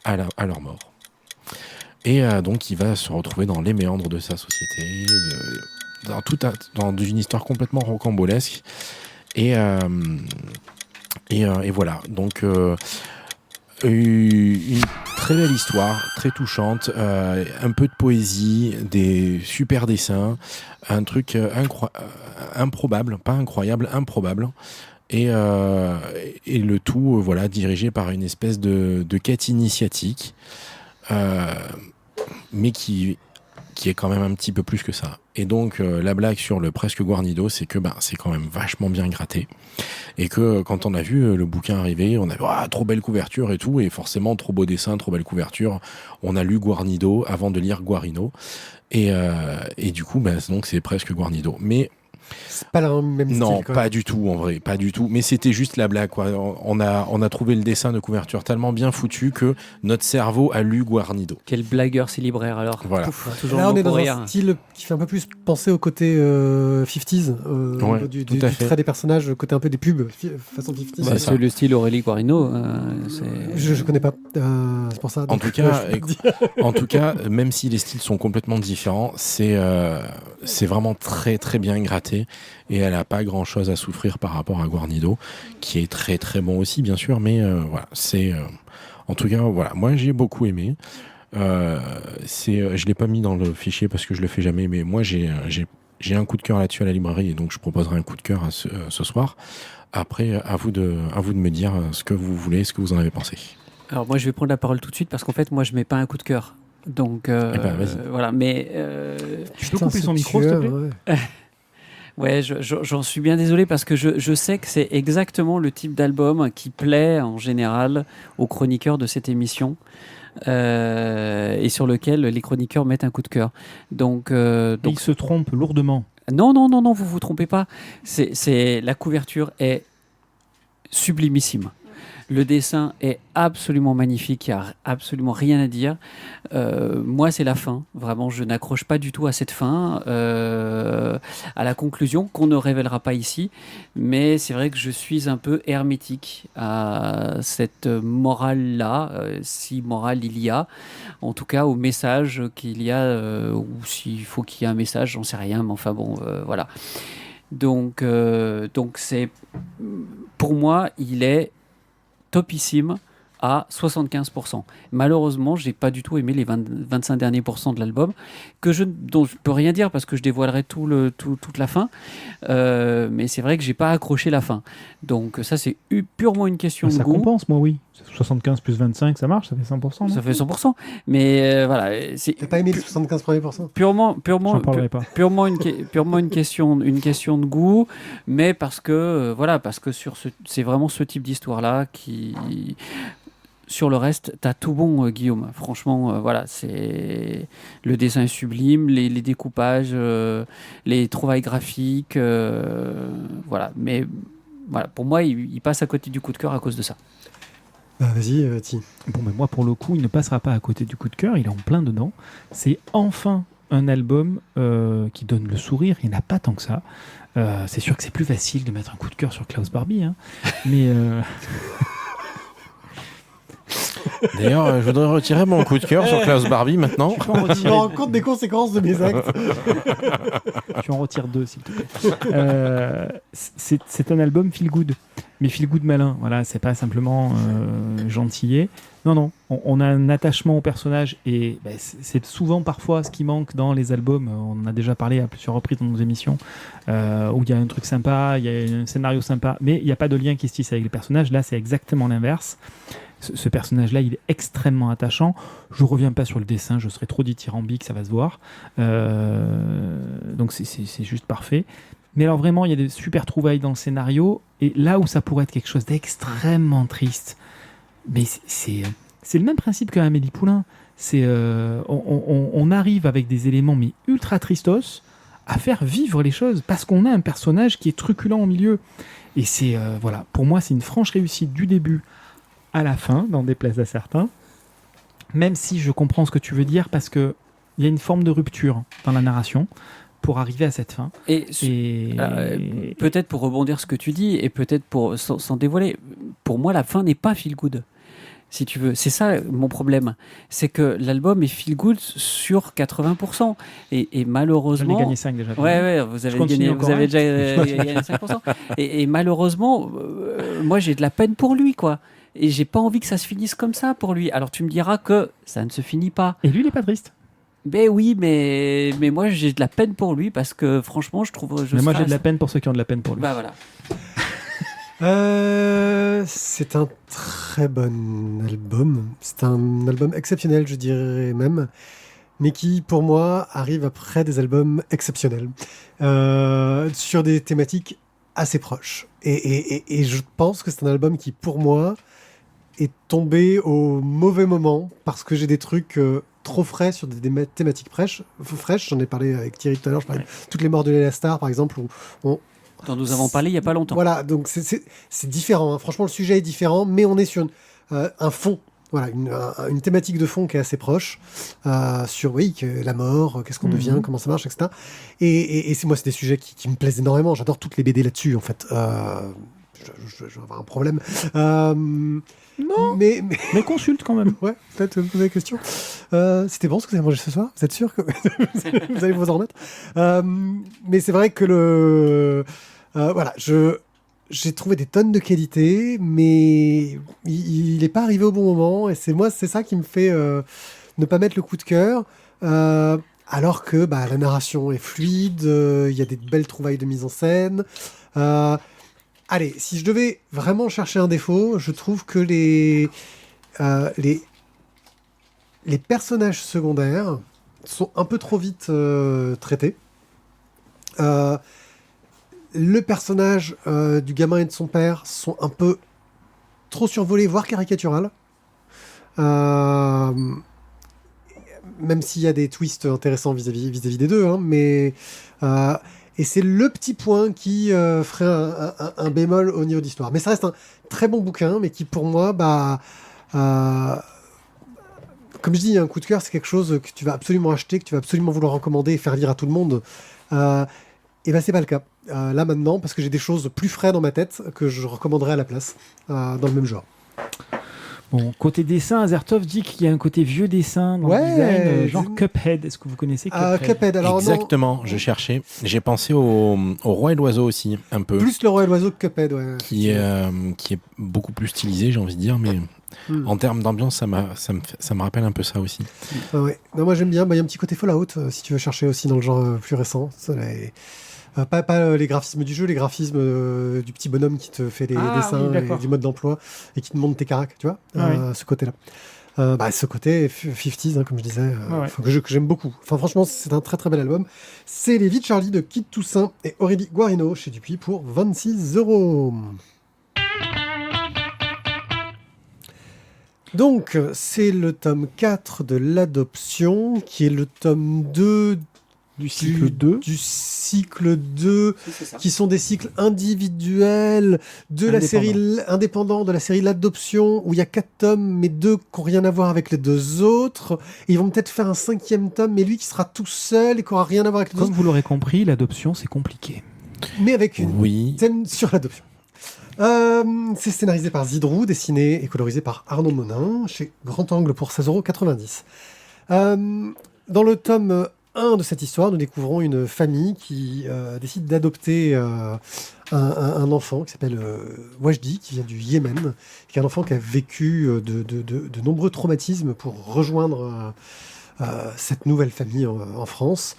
à leur mort? Et donc, il va se retrouver dans les méandres de sa société, dans une histoire complètement rocambolesque. Et voilà. Donc, une très belle histoire, très touchante, un peu de poésie, des super dessins, un truc improbable, pas incroyable, improbable. Et le tout, voilà, dirigé par une espèce de quête initiatique. Mais qui est quand même un petit peu plus que ça. Et donc, la blague sur le presque Guarnido, c'est que c'est quand même vachement bien gratté. Et que quand on a vu le bouquin arriver, on a vu trop belle couverture et tout, et forcément, trop beau dessin, trop belle couverture. On a lu Guarnido avant de lire Guarino. Et du coup, donc c'est presque Guarnido. Mais c'est pas le même style. Non, pas du tout, en vrai, pas du tout. Mais c'était juste la blague, quoi. On a trouvé le dessin de couverture tellement bien foutu que notre cerveau a lu Guarnido. Quel blagueur, c'est libraire alors. Voilà. Toujours là, on est dans rire. un style qui fait un peu plus penser au côté 50s, du trait des personnages, côté un peu des pubs, façon 50s. C'est le style Aurélie Guarino. Je connais pas, c'est pour ça. En tout cas, même si les styles sont complètement différents, c'est vraiment très très bien gratté et elle a pas grand chose à souffrir par rapport à Guarnido, qui est très très bon aussi bien sûr, mais voilà, c'est en tout cas voilà, moi j'ai beaucoup aimé. Je l'ai pas mis dans le fichier parce que je le fais jamais, mais moi j'ai un coup de cœur là-dessus à la librairie et donc je proposerai un coup de cœur ce soir. Après, à vous de me dire ce que vous voulez, ce que vous en avez pensé. Alors moi je vais prendre la parole tout de suite parce qu'en fait moi je mets pas un coup de cœur. Donc voilà, mais tu peux couper son micro, s'il te plaît. Ouais, j'en suis bien désolé parce que je sais que c'est exactement le type d'album qui plaît en général aux chroniqueurs de cette émission et sur lequel les chroniqueurs mettent un coup de cœur. Donc ils se trompent lourdement. Non, vous vous trompez pas. La couverture est sublimissime. Le dessin est absolument magnifique, il n'y a absolument rien à dire. Moi, c'est la fin. Vraiment, je n'accroche pas du tout à cette fin, à la conclusion qu'on ne révélera pas ici. Mais c'est vrai que je suis un peu hermétique à cette morale-là, si morale il y a. En tout cas, au message qu'il y a, ou s'il faut qu'il y ait un message, j'en sais rien. Mais enfin bon, voilà. Donc c'est... Pour moi, il est topissime à 75%. Malheureusement, j'ai pas du tout aimé les 25 derniers pourcents de l'album, dont je peux rien dire parce que je dévoilerai toute la fin. Mais c'est vrai que j'ai pas accroché la fin. Donc ça, c'est purement une question de goût. Ça compense, moi, oui. 75 plus 25, ça marche, ça fait 100%. Non Ça fait 100%. Mais voilà, c'est T'as pas aimé les 75 premiers pourcents? purement, J'en parlerai pas. purement une question de goût, mais parce que c'est vraiment ce type d'histoire-là qui. Sur le reste, t'as tout bon, Guillaume. Franchement, voilà, c'est le dessin est sublime, les découpages, les trouvailles graphiques, voilà. Mais voilà, pour moi, il passe à côté du coup de cœur à cause de ça. Bah vas-y, Ti. Bon, mais moi, pour le coup, il ne passera pas à côté du coup de cœur, il est en plein dedans. C'est enfin un album qui donne le sourire, il n'y en a pas tant que ça. C'est sûr que c'est plus facile de mettre un coup de cœur sur Klaus Barbie, hein, mais... D'ailleurs, je voudrais retirer mon coup de cœur sur Klaus Barbie maintenant. Tu peux en Je me retirer, rends compte des conséquences de mes actes. tu en retires 2, s'il te plaît. C'est un album feel good, mais feel good malin. Voilà, c'est pas simplement gentillet. Non, on a un attachement au personnage et c'est souvent parfois ce qui manque dans les albums. On en a déjà parlé à plusieurs reprises dans nos émissions où il y a un truc sympa, il y a un scénario sympa, mais il n'y a pas de lien qui se tisse avec les personnages. Là, c'est exactement l'inverse. Ce personnage-là, il est extrêmement attachant. Je reviens pas sur le dessin, je serais trop dithyrambique, ça va se voir. Donc c'est juste parfait. Mais alors vraiment, il y a des super trouvailles dans le scénario. Et là où ça pourrait être quelque chose d'extrêmement triste, mais c'est le même principe qu'Amélie Poulain. On arrive avec des éléments mais ultra tristos à faire vivre les choses parce qu'on a un personnage qui est truculent au milieu. Et voilà, pour moi, c'est une franche réussite du début à la fin, n'en déplaise à certains, même si je comprends ce que tu veux dire, parce qu'il y a une forme de rupture dans la narration pour arriver à cette fin. Et peut-être pour rebondir ce que tu dis, et peut-être sans dévoiler, pour moi, la fin n'est pas feel good. Si tu veux, c'est ça mon problème, c'est que l'album est feel good sur 80%, et malheureusement. J'en ai gagné 5 déjà. Ouais, vous avez déjà gagné 5%. Et malheureusement, moi j'ai de la peine pour lui, quoi. Et j'ai pas envie que ça se finisse comme ça pour lui. Alors tu me diras que ça ne se finit pas. Et lui, il est pas triste. Ben oui, mais moi j'ai de la peine pour lui parce que franchement, je trouve. Mais moi j'ai de la peine pour ceux qui ont de la peine pour lui. Bah voilà. C'est un très bon album. C'est un album exceptionnel, je dirais même, mais qui, pour moi, arrive après des albums exceptionnels sur des thématiques assez proches. Et je pense que c'est un album qui, pour moi, est tombé au mauvais moment parce que j'ai des trucs trop frais sur des thématiques fraîches. J'en ai parlé avec Thierry tout à l'heure. Je parlais de Toutes les morts de Léla Star, par exemple, où dont nous avons parlé il n'y a pas longtemps. Voilà, donc c'est différent. Hein. Franchement, le sujet est différent, mais on est sur un fond. Voilà, une thématique de fond qui est assez proche sur la mort, qu'est-ce qu'on devient, comment ça marche, etc. Et c'est des sujets qui me plaisent énormément. J'adore toutes les BD là-dessus, en fait. Je vais avoir un problème. Non, mais consulte quand même. Ouais, peut-être poser la question. C'était bon ce que vous avez mangé ce soir? Vous êtes sûr que vous allez vous en remettre? Mais c'est vrai que voilà, j'ai trouvé des tonnes de qualité, mais il n'est pas arrivé au bon moment. Et c'est ça qui me fait ne pas mettre le coup de cœur. Alors que la narration est fluide, il y a des belles trouvailles de mise en scène. Allez, si je devais vraiment chercher un défaut, je trouve que les personnages secondaires sont un peu trop vite traités. Le personnage du gamin et de son père sont un peu trop survolés, voire caricatural. Même s'il y a des twists intéressants vis-à-vis des deux, hein, mais et c'est le petit point qui ferait un bémol au niveau d'histoire. Mais ça reste un très bon bouquin, mais qui pour moi, comme je dis, un coup de cœur, c'est quelque chose que tu vas absolument acheter, que tu vas absolument vouloir recommander et faire lire à tout le monde. Et c'est pas le cas là maintenant, parce que j'ai des choses plus frais dans ma tête que je recommanderais à la place dans le même genre. Bon, côté dessin, Azertov dit qu'il y a un côté vieux dessin dans le design, genre Cuphead. Est-ce que vous connaissez Cuphead? Alors exactement, non. Je cherchais. J'ai pensé au Roi et l'Oiseau aussi, un peu. Plus le Roi et l'Oiseau que Cuphead, ouais. Qui est beaucoup plus stylisé, j'ai envie de dire, mais en termes d'ambiance, ça me rappelle un peu ça aussi. Ouais. Non, moi j'aime bien. Il y a un petit côté Fallout, si tu veux chercher aussi dans le genre plus récent. Pas les graphismes du jeu, les graphismes du petit bonhomme qui te fait les dessins oui, et du mode d'emploi et qui te montre tes caracs, tu vois, ce côté-là. Ce côté 50s, hein, comme je disais, que j'aime beaucoup. Enfin, franchement, c'est un très très bel album. C'est Les Vies de Charlie de Kid Toussaint et Aurélie Guarino chez Dupuis pour 26€. Donc, c'est le tome 4 de l'adoption, qui est le tome 2 du cycle 2. Du cycle 2, qui sont des cycles individuels de la série indépendant de la série L'Adoption, où il y a 4 tomes, mais 2 qui n'ont rien à voir avec les 2 autres. Et ils vont peut-être faire un 5e tome, mais lui qui sera tout seul et qui n'aura rien à voir avec les 2 autres. Comme vous l'aurez compris, l'adoption, c'est compliqué. Mais avec une thème sur l'adoption. C'est scénarisé par Zidrou, dessiné et colorisé par Arnaud Monin, chez Grand Angle pour 16,90€. Dans le tome 1 de cette histoire, nous découvrons une famille qui décide d'adopter un enfant qui s'appelle Wajdi, qui vient du Yémen, qui est un enfant qui a vécu de nombreux traumatismes pour rejoindre cette nouvelle famille en France.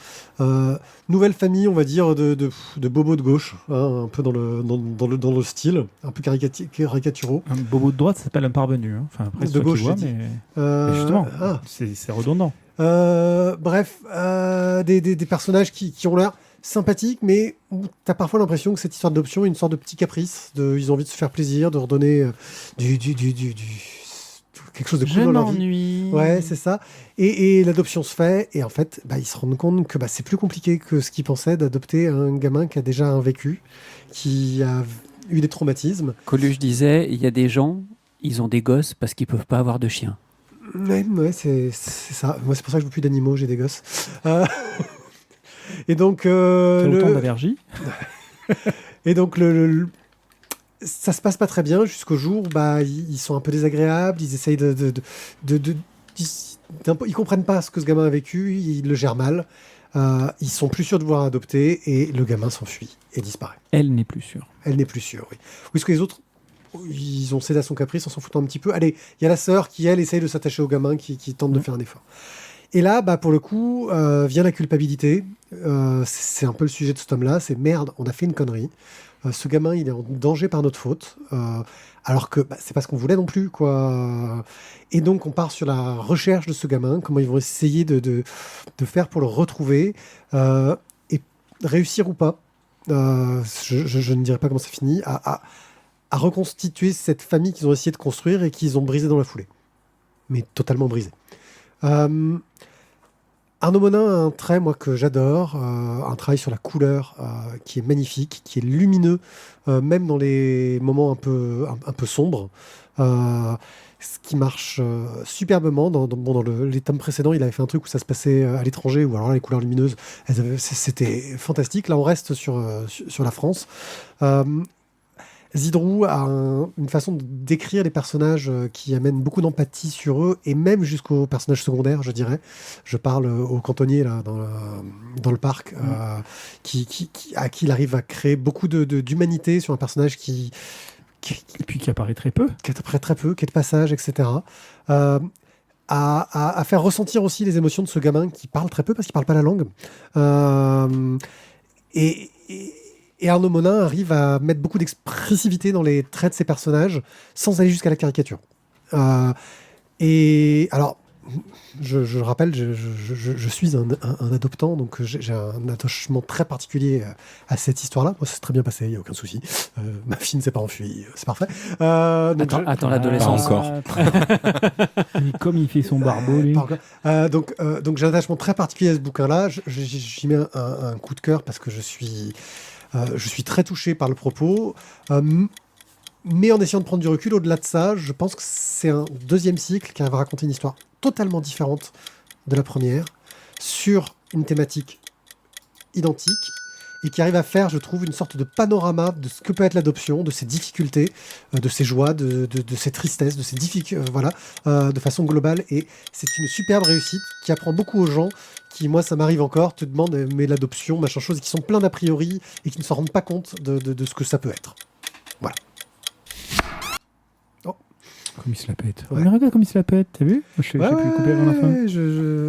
Nouvelle famille, on va dire, de bobos de gauche, hein, un peu dans le style, un peu caricaturaux. Un bobo de droite, ça s'appelle un parvenu. Hein. Enfin, après, de gauche, vois, mais justement, c'est redondant. Bref, des personnages qui ont l'air sympathiques, mais tu as parfois l'impression que cette histoire d'adoption est une sorte de petit caprice. Ils ont envie de se faire plaisir, de redonner quelque chose de cool dans leur vie. Ouais, c'est ça. Et l'adoption se fait, et en fait, ils se rendent compte que c'est plus compliqué que ce qu'ils pensaient d'adopter un gamin qui a déjà un vécu, qui a eu des traumatismes. Coluche disait, il y a des gens, ils ont des gosses parce qu'ils peuvent pas avoir de chien. Ouais, c'est ça. Moi, c'est pour ça que je veux plus d'animaux, j'ai des gosses. Et donc... T'as autant d'allergies. Et donc, ça se passe pas très bien jusqu'au jour où ils sont un peu désagréables, ils essayent ils comprennent pas ce que ce gamin a vécu, ils le gèrent mal, ils sont plus sûrs de vouloir adopter et le gamin s'enfuit et disparaît. Elle n'est plus sûre. Elle n'est plus sûre, oui. Parce que les autres, ils ont cédé à son caprice en s'en foutant un petit peu. Allez, il y a la sœur qui, elle, essaye de s'attacher au gamin, qui tente de faire un effort. Et là, pour le coup, vient la culpabilité. C'est un peu le sujet de ce tome-là. C'est merde, on a fait une connerie. Ce gamin, il est en danger par notre faute. Alors que c'est pas ce qu'on voulait non plus, quoi. Et donc, on part sur la recherche de ce gamin, comment ils vont essayer de faire pour le retrouver, et réussir ou pas. Je ne dirai pas comment ça finit, à reconstituer cette famille qu'ils ont essayé de construire et qu'ils ont brisée dans la foulée. Mais totalement brisée. Arnaud Monin a un trait, moi, que j'adore, un travail sur la couleur qui est magnifique, qui est lumineux, même dans les moments un peu sombres. Ce qui marche superbement. Dans les tomes précédents, il avait fait un truc où ça se passait à l'étranger, ou alors là, les couleurs lumineuses, c'était fantastique. Là, on reste sur la France. Zidrou a une façon de décrire les personnages qui amène beaucoup d'empathie sur eux, et même jusqu'aux personnages secondaires, je dirais. Je parle au cantonnier, là, dans le parc, à qui il arrive à créer beaucoup d'humanité sur un personnage et puis qui apparaît très peu. Qui apparaît très peu, qui est de passage, etc. À faire ressentir aussi les émotions de ce gamin qui parle très peu parce qu'il parle pas la langue. Et Arnaud Monin arrive à mettre beaucoup d'expressivité dans les traits de ses personnages sans aller jusqu'à la caricature. Et alors, je rappelle, je suis un adoptant, donc j'ai un attachement très particulier à cette histoire-là. Moi, ça s'est très bien passé, il n'y a aucun souci. Ma fille ne s'est pas enfuie, c'est parfait. Attends l'adolescence. Pas encore. Comme il fait son barbeau, lui. Donc j'ai un attachement très particulier à ce bouquin-là. J'y mets un coup de cœur parce que je suis très touché par le propos, mais en essayant de prendre du recul, au-delà de ça, je pense que c'est un deuxième cycle qui va raconter une histoire totalement différente de la première, sur une thématique identique, et qui arrive à faire, je trouve, une sorte de panorama de ce que peut être l'adoption, de ses difficultés, de ses joies, de ses tristesses, de ses difficultés, de façon globale. Et c'est une superbe réussite qui apprend beaucoup aux gens qui, moi, ça m'arrive encore, te demandent, mais l'adoption, machin chose, qui sont pleins d'a priori et qui ne se rendent pas compte de ce que ça peut être. Voilà. Oh. Comme il se la pète. Ouais. Mais regarde comme il se la pète, t'as vu? J'ai pu couper avant la fin.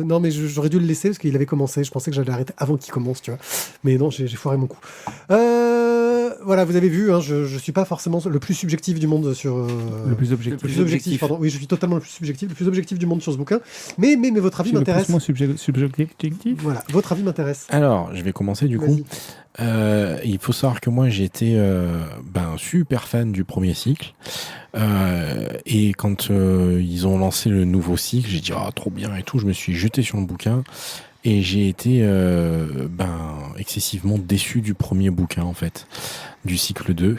Non, mais j'aurais dû le laisser parce qu'il avait commencé. Je pensais que j'allais arrêter avant qu'il commence, tu vois. Mais non, j'ai foiré mon coup. Voilà, vous avez vu, hein, je suis pas forcément le plus subjectif du monde sur... Le plus objectif. Le plus objectif, pardon. Oui, je suis totalement le plus objectif du monde sur ce bouquin. Mais votre avis m'intéresse. Le plus moins subjectif. Voilà, votre avis m'intéresse. Alors, je vais commencer du coup. Il faut savoir que moi j'ai été super fan du premier cycle et quand ils ont lancé le nouveau cycle, j'ai dit trop bien et tout, je me suis jeté sur le bouquin et j'ai été excessivement déçu du premier bouquin en fait, du cycle 2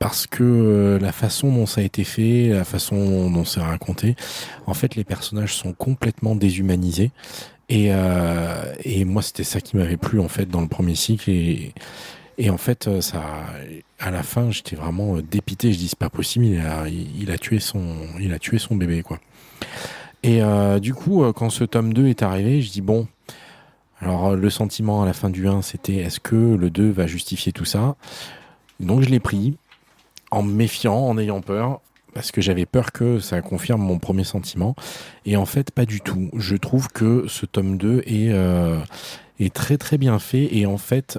parce que la façon dont ça a été fait, la façon dont c'est raconté, en fait les personnages sont complètement déshumanisés. Et moi, c'était ça qui m'avait plu en fait dans le premier cycle et en fait, ça, à la fin, j'étais vraiment dépité. Je dis c'est pas possible, il a tué son bébé quoi. Et du coup, quand ce tome 2 est arrivé, je dis bon, alors le sentiment à la fin du 1, c'était est-ce que le 2 va justifier tout ça? Donc je l'ai pris en me méfiant, en ayant peur. Parce que j'avais peur que ça confirme mon premier sentiment. Et en fait, pas du tout. Je trouve que ce tome 2 est très très bien fait et en fait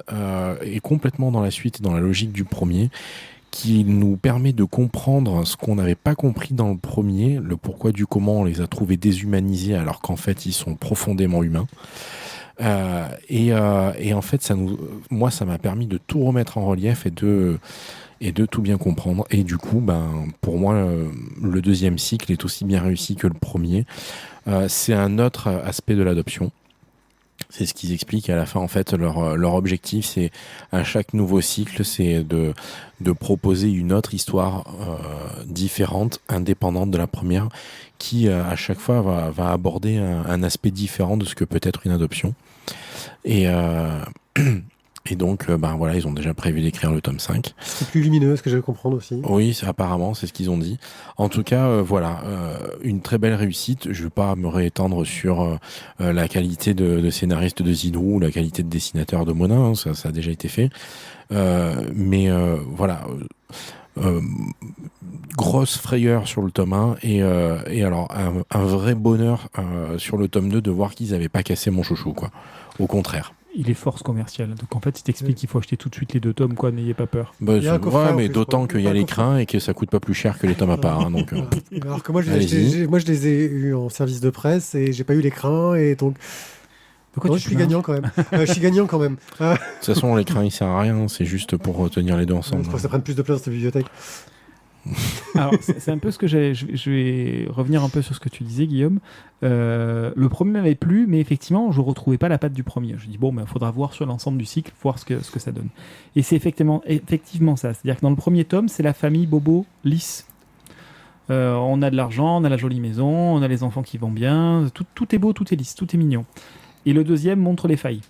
est complètement dans la suite et dans la logique du premier, qui nous permet de comprendre ce qu'on n'avait pas compris dans le premier, le pourquoi du comment on les a trouvés déshumanisés alors qu'en fait ils sont profondément humains. Et en fait, moi, ça m'a permis de tout remettre en relief et de tout bien comprendre. Et du coup, pour moi, le deuxième cycle est aussi bien réussi que le premier. C'est un autre aspect de l'adoption. C'est ce qu'ils expliquent à la fin. En fait, leur objectif, c'est à chaque nouveau cycle, c'est de proposer une autre histoire différente, indépendante de la première, qui à chaque fois va aborder un aspect différent de ce que peut être une adoption. Et donc, voilà, ils ont déjà prévu d'écrire le tome 5. C'est plus lumineux, ce que je vais comprendre aussi. Oui, apparemment, c'est ce qu'ils ont dit. En tout cas, une très belle réussite. Je ne vais pas me réétendre sur la qualité de scénariste de Zidrou, la qualité de dessinateur de Monin, hein, ça a déjà été fait. Mais grosse frayeur sur le tome 1 et alors un vrai bonheur sur le tome 2 de voir qu'ils n'avaient pas cassé mon chouchou, quoi. Au contraire. Il est force commerciale. Donc en fait, il t'explique qu'il faut acheter tout de suite les 2 tomes, quoi. N'ayez pas peur. Mais d'autant qu'il y a l'écrin et que ça coûte pas plus cher que les tomes à part. Hein, donc, alors que moi, je les ai eus en service de presse et j'ai pas eu l'écrin et donc. Pourquoi je suis gagnant quand même. Je suis gagnant quand même. De toute façon, l'écran il sert à rien. C'est juste pour tenir les deux ensemble. Pour que ça prenne plus de place dans ta bibliothèque. Alors, c'est un peu ce que je vais revenir un peu sur ce que tu disais, Guillaume. Le premier m'avait plu, mais effectivement, je ne retrouvais pas la patte du premier. Je dis, bon, il faudra voir sur l'ensemble du cycle, voir ce que ça donne. Et c'est effectivement ça. C'est-à-dire que dans le premier tome, c'est la famille Bobo lisse. On a de l'argent, on a la jolie maison, on a les enfants qui vont bien. Tout est beau, tout est lisse, tout est mignon. Et le deuxième montre les failles.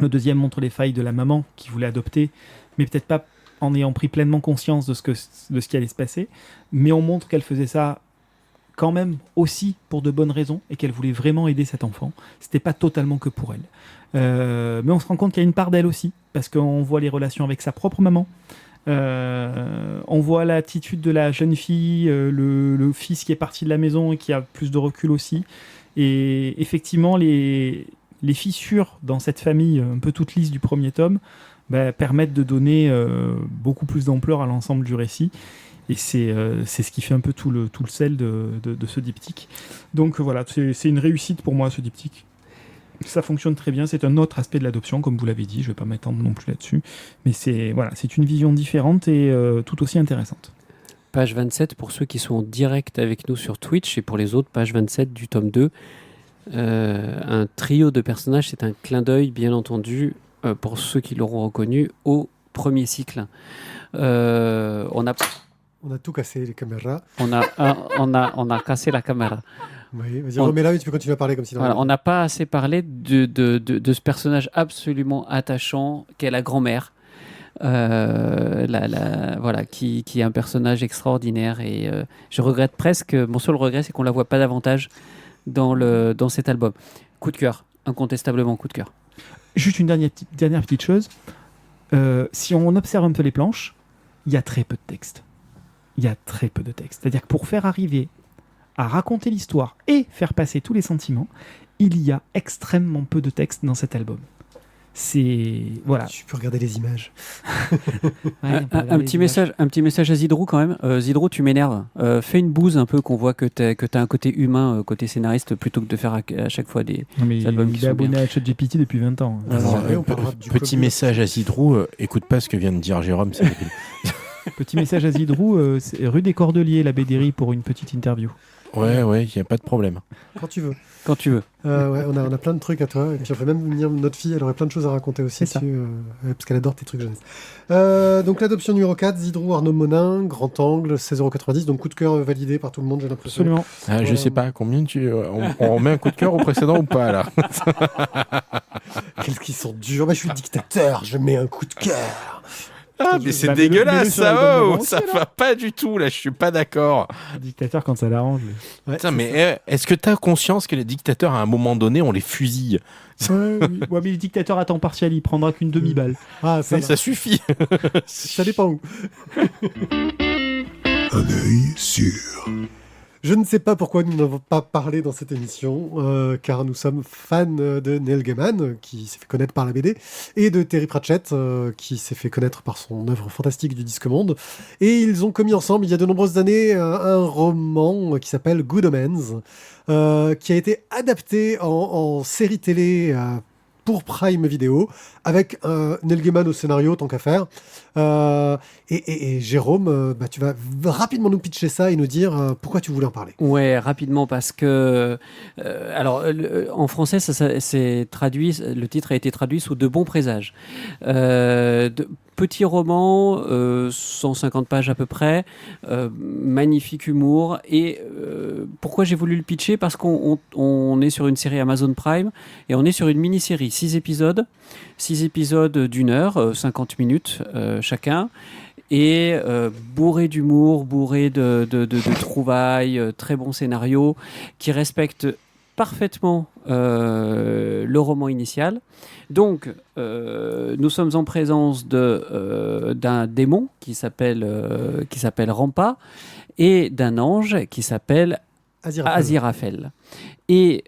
Le deuxième montre les failles de la maman qui voulait adopter, mais peut-être pas en ayant pris pleinement conscience de ce qui allait se passer, mais on montre qu'elle faisait ça quand même aussi pour de bonnes raisons et qu'elle voulait vraiment aider cet enfant. C'était pas totalement que pour elle. Mais on se rend compte qu'il y a une part d'elle aussi, parce qu'on voit les relations avec sa propre maman. On voit l'attitude de la jeune fille, le fils qui est parti de la maison et qui a plus de recul aussi. Et effectivement, les fissures dans cette famille un peu toute lisse du premier tome permettent de donner beaucoup plus d'ampleur à l'ensemble du récit. Et c'est ce qui fait un peu tout le sel de ce diptyque. Donc voilà, c'est une réussite pour moi, ce diptyque. Ça fonctionne très bien, c'est un autre aspect de l'adoption, comme vous l'avez dit, je ne vais pas m'étendre non plus là-dessus. Mais c'est une vision différente et tout aussi intéressante. Page 27 pour ceux qui sont en direct avec nous sur Twitch et pour les autres, page 27 du tome 2. Un trio de personnages, c'est un clin d'œil, bien entendu, pour ceux qui l'auront reconnu, au premier cycle. On a tout cassé, les caméras. On a cassé la caméra. Oui, vas-y, remets-la et tu peux continuer à parler comme si... Voilà, on n'a pas assez parlé de ce personnage absolument attachant qu'est la grand-mère. Qui est un personnage extraordinaire et je regrette presque, mon seul regret c'est qu'on la voit pas davantage dans cet album. Coup de cœur, incontestablement coup de cœur. Juste une dernière petite chose, si on observe un peu les planches, il y a très peu de texte. il y a très peu de texte. C'est-à-dire que pour faire arriver à raconter l'histoire et faire passer tous les sentiments, il y a extrêmement peu de texte dans cet album. C'est... Voilà. Tu peux regarder les images. Un petit message à Zidrou quand même. Zidrou, tu m'énerves. Fais une bouse un peu, qu'on voit que t'as un côté humain, côté scénariste, plutôt que de faire à chaque fois des albums qui il est sont abonné bien. à ChatGPT depuis 20 ans. Alors, on parlera du petit Covid. message à Zidrou, écoute pas ce que vient de dire Jérôme, c'est débile. Petit message à Zidrou, c'est rue des Cordeliers, la Bédéry, pour une petite interview. Ouais, il n'y a pas de problème. Quand tu veux. Quand tu veux. Ouais, on a plein de trucs à toi. Et puis on fait même venir notre fille, elle aurait plein de choses à raconter aussi C'est ça. dessus, parce qu'elle adore tes trucs jeunesse. Donc l'adoption numéro 4, Zidrou, Arnaud Monin, grand angle, 16,90€. Donc coup de cœur validé par tout le monde, j'ai l'impression. Absolument. Ah, je sais pas, combien on remet un coup de cœur au précédent ou pas là? Qu'est-ce qu'ils sont durs. Bah, je suis le dictateur, je mets un coup de cœur. Ah, mais c'est Bah, mets-le dégueulasse sur ça, l'album oh, de ça va pas du tout là, je suis pas d'accord. Le dictateur, quand ça l'arrange. Ouais, Putain, c'est mais est-ce que t'as conscience que les dictateurs à un moment donné on les fusille? Ouais, oui. Ouais, mais le dictateur à temps partiel, il prendra qu'une demi-balle. Ah, ça, Mais va. ça suffit. Ça dépend où. Un œil sûr. Je ne sais pas pourquoi nous n'avons pas parlé dans cette émission, car nous sommes fans de Neil Gaiman, qui s'est fait connaître par la BD, et de Terry Pratchett, qui s'est fait connaître par son œuvre fantastique du Disque Monde. Et ils ont commis ensemble, il y a de nombreuses années, un roman qui s'appelle Good Omens, qui a été adapté en série télé pour Prime Video, avec Neil Gaiman au scénario, tant qu'à faire. Et Jérôme, tu vas rapidement nous pitcher ça et nous dire pourquoi tu voulais en parler. Ouais, rapidement, parce que en français, ça c'est traduit. Le titre a été traduit sous De bons présages. Petit roman, 150 pages à peu près, magnifique humour. Et pourquoi j'ai voulu le pitcher? Parce qu'on est sur une série Amazon Prime et on est sur une mini-série, 6 épisodes d'une heure, 50 minutes chacun. Et bourré d'humour, bourré de trouvailles, très bon scénario, qui respecte parfaitement le roman initial. Donc, nous sommes en présence d'un démon qui s'appelle Rampa et d'un ange qui s'appelle Aziraphale. Et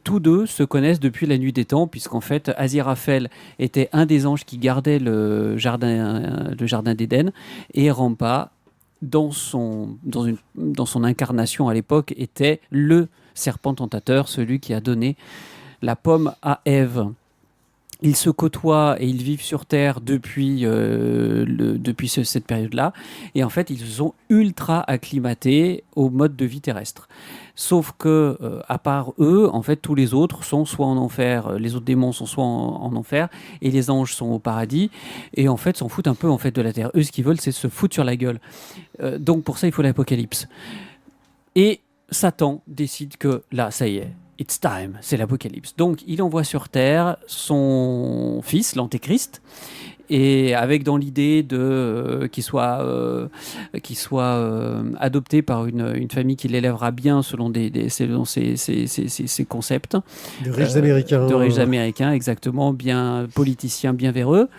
tous deux se connaissent depuis la nuit des temps, puisqu'en fait, Aziraphale était un des anges qui gardait le jardin d'Éden, et Rampa, dans son incarnation à l'époque, était le serpent tentateur, celui qui a donné la pomme à Ève. Ils se côtoient et ils vivent sur Terre depuis cette période-là. Et en fait, ils se sont ultra acclimatés au mode de vie terrestre. Sauf que, à part eux, en fait, tous les autres sont soit en enfer, les autres démons sont soit en enfer, et les anges sont au paradis. Et en fait, s'en foutent un peu en fait de la Terre. Eux, ce qu'ils veulent, c'est se foutre sur la gueule. Donc pour ça, il faut l'apocalypse. Et Satan décide que là, ça y est. It's time, c'est l'apocalypse. Donc, il envoie sur Terre son fils, l'Antéchrist, et avec dans l'idée qu'il soit adopté par une famille qui l'élèvera bien selon ses concepts. De riches Américains. De riches Américains, exactement, bien politiciens, bien véreux.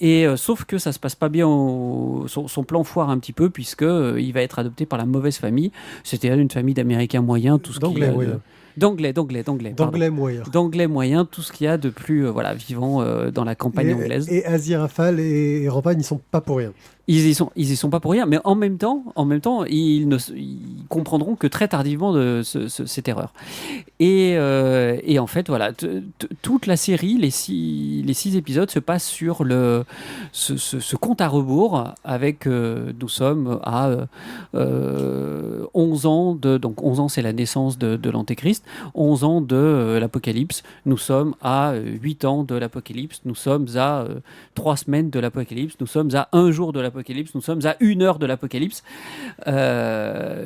Et sauf que ça se passe pas bien, son plan foire un petit peu, puisque il va être adopté par la mauvaise famille. C'était une famille d'Américains moyens, tout ce D'anglais, oui. D'anglais moyen. D'anglais moyen, tout ce qu'il y a de plus vivant dans la campagne anglaise. Et Aziraphale et Rampa n'y sont pas pour rien. Ils y sont pas pour rien, mais en même temps, ils comprendront que très tardivement cette erreur. Et en fait, voilà, toute la série, les six épisodes se passent sur ce compte à rebours avec, nous sommes à 11 ans donc 11 ans c'est la naissance de l'Antéchrist, 11 ans de l'Apocalypse, nous sommes à 8 ans de l'Apocalypse, nous sommes à 3 semaines de l'Apocalypse, nous sommes à 1 jour de l'Apocalypse, nous sommes à 1 heure de l'Apocalypse,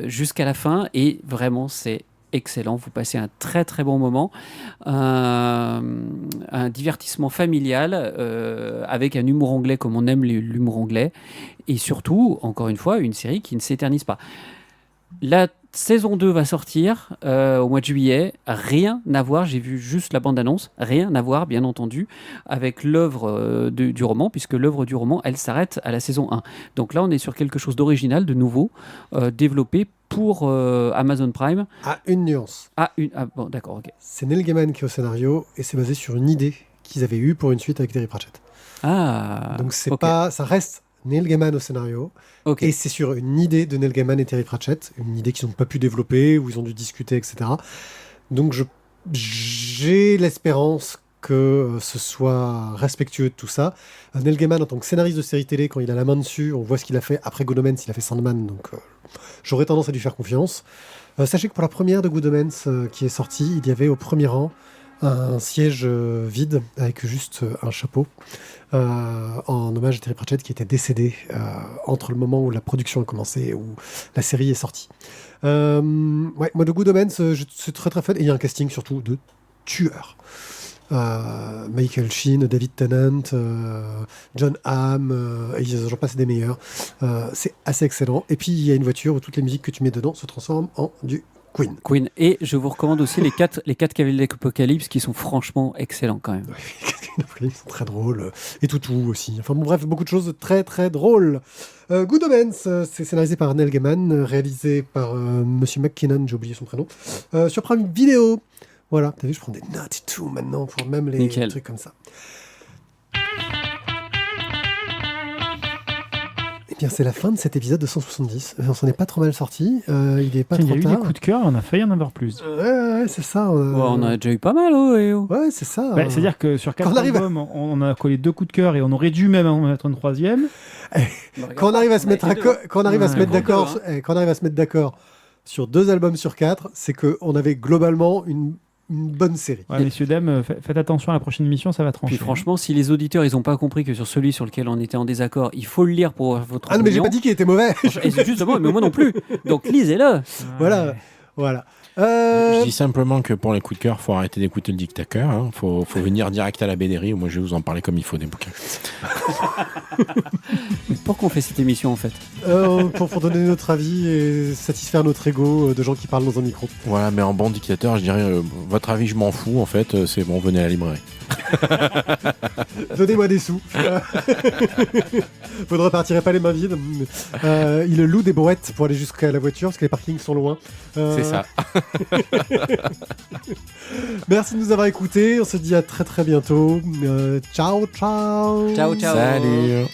jusqu'à la fin, et vraiment c'est excellent, vous passez un très très bon moment, un divertissement familial avec un humour anglais comme on aime l'humour anglais, et surtout, encore une fois, une série qui ne s'éternise pas. La Saison 2 va sortir au mois de juillet. Rien à voir, j'ai vu juste la bande-annonce. Rien à voir, bien entendu, avec l'œuvre du roman, puisque l'œuvre du roman, elle s'arrête à la saison 1. Donc là, on est sur quelque chose d'original, de nouveau, développé pour Amazon Prime. Ah, une nuance. Bon, d'accord, ok. C'est Neil Gaiman qui est au scénario et c'est basé sur une idée qu'ils avaient eue pour une suite avec Terry Pratchett. Donc c'est pas, ça reste Neil Gaiman au scénario. Ok. Et c'est sur une idée de Neil Gaiman et Terry Pratchett, une idée qu'ils n'ont pas pu développer, où ils ont dû discuter, etc. Donc j'ai l'espérance que ce soit respectueux de tout ça. Neil Gaiman, en tant que scénariste de série télé, quand il a la main dessus, on voit ce qu'il a fait après Good Omens, il a fait Sandman, donc j'aurais tendance à lui faire confiance. Sachez que pour la première de Good Omens qui est sortie, il y avait au premier rang un siège vide avec juste un chapeau en hommage à Terry Pratchett qui était décédé entre le moment où la production a commencé et où la série est sortie. Moi de Good Omens, je suis très très fan et il y a un casting surtout de tueurs. Michael Sheen, David Tennant, John Hamm, et j'en passe des meilleurs. C'est assez excellent. Et puis il y a une voiture où toutes les musiques que tu mets dedans se transforment en du Queen. Et je vous recommande aussi les quatre cavaliers de l'Apocalypse qui sont franchement excellents quand même. Ils sont très drôles. Et Toutou aussi. Enfin bon, bref, beaucoup de choses très très drôles. Good Omens, c'est scénarisé par Neil Gaiman, réalisé par Monsieur McKinnon, j'ai oublié son prénom, sur Prime Video. Voilà, t'as vu, je prends des notes et tout maintenant pour même les trucs comme ça. Eh bien, c'est la fin de cet épisode de 170. On s'en est pas trop mal sorti. Il est pas trop tard. Il y a eu des coups de cœur, on a failli en avoir plus. Ouais, c'est ça. On a déjà eu pas mal, Ouais, c'est ça. C'est-à-dire que sur 4 albums, on a collé 2 coups de cœur et on aurait dû même en mettre une troisième. Quand on arrive à se mettre d'accord sur 2 albums sur 4, c'est qu'on avait globalement une bonne série. Ouais, messieurs, dames, faites attention à la prochaine émission, ça va trancher. Puis franchement, si les auditeurs ils n'ont pas compris que sur celui sur lequel on était en désaccord, il faut le lire pour votre opinion. Non, mais j'ai pas dit qu'il était mauvais. Et c'est justement, mais moi non plus. Donc lisez-le. Voilà. Je dis simplement que pour les coups de cœur, faut arrêter d'écouter le dictateur. Hein. Faut venir direct à la BDRI. Moi, je vais vous en parler comme il faut des bouquins. Pourquoi on fait cette émission en fait pour donner notre avis et satisfaire notre ego de gens qui parlent dans un micro. Voilà, mais en bon dictateur, je dirais votre avis, je m'en fous. En fait, c'est bon, venez à la librairie. Donnez-moi des sous. Vous ne repartirez pas les mains vides. Il loue des brouettes pour aller jusqu'à la voiture parce que les parkings sont loin. C'est ça. Merci de nous avoir écoutés. On se dit à très très bientôt. Ciao. Ciao. Salut.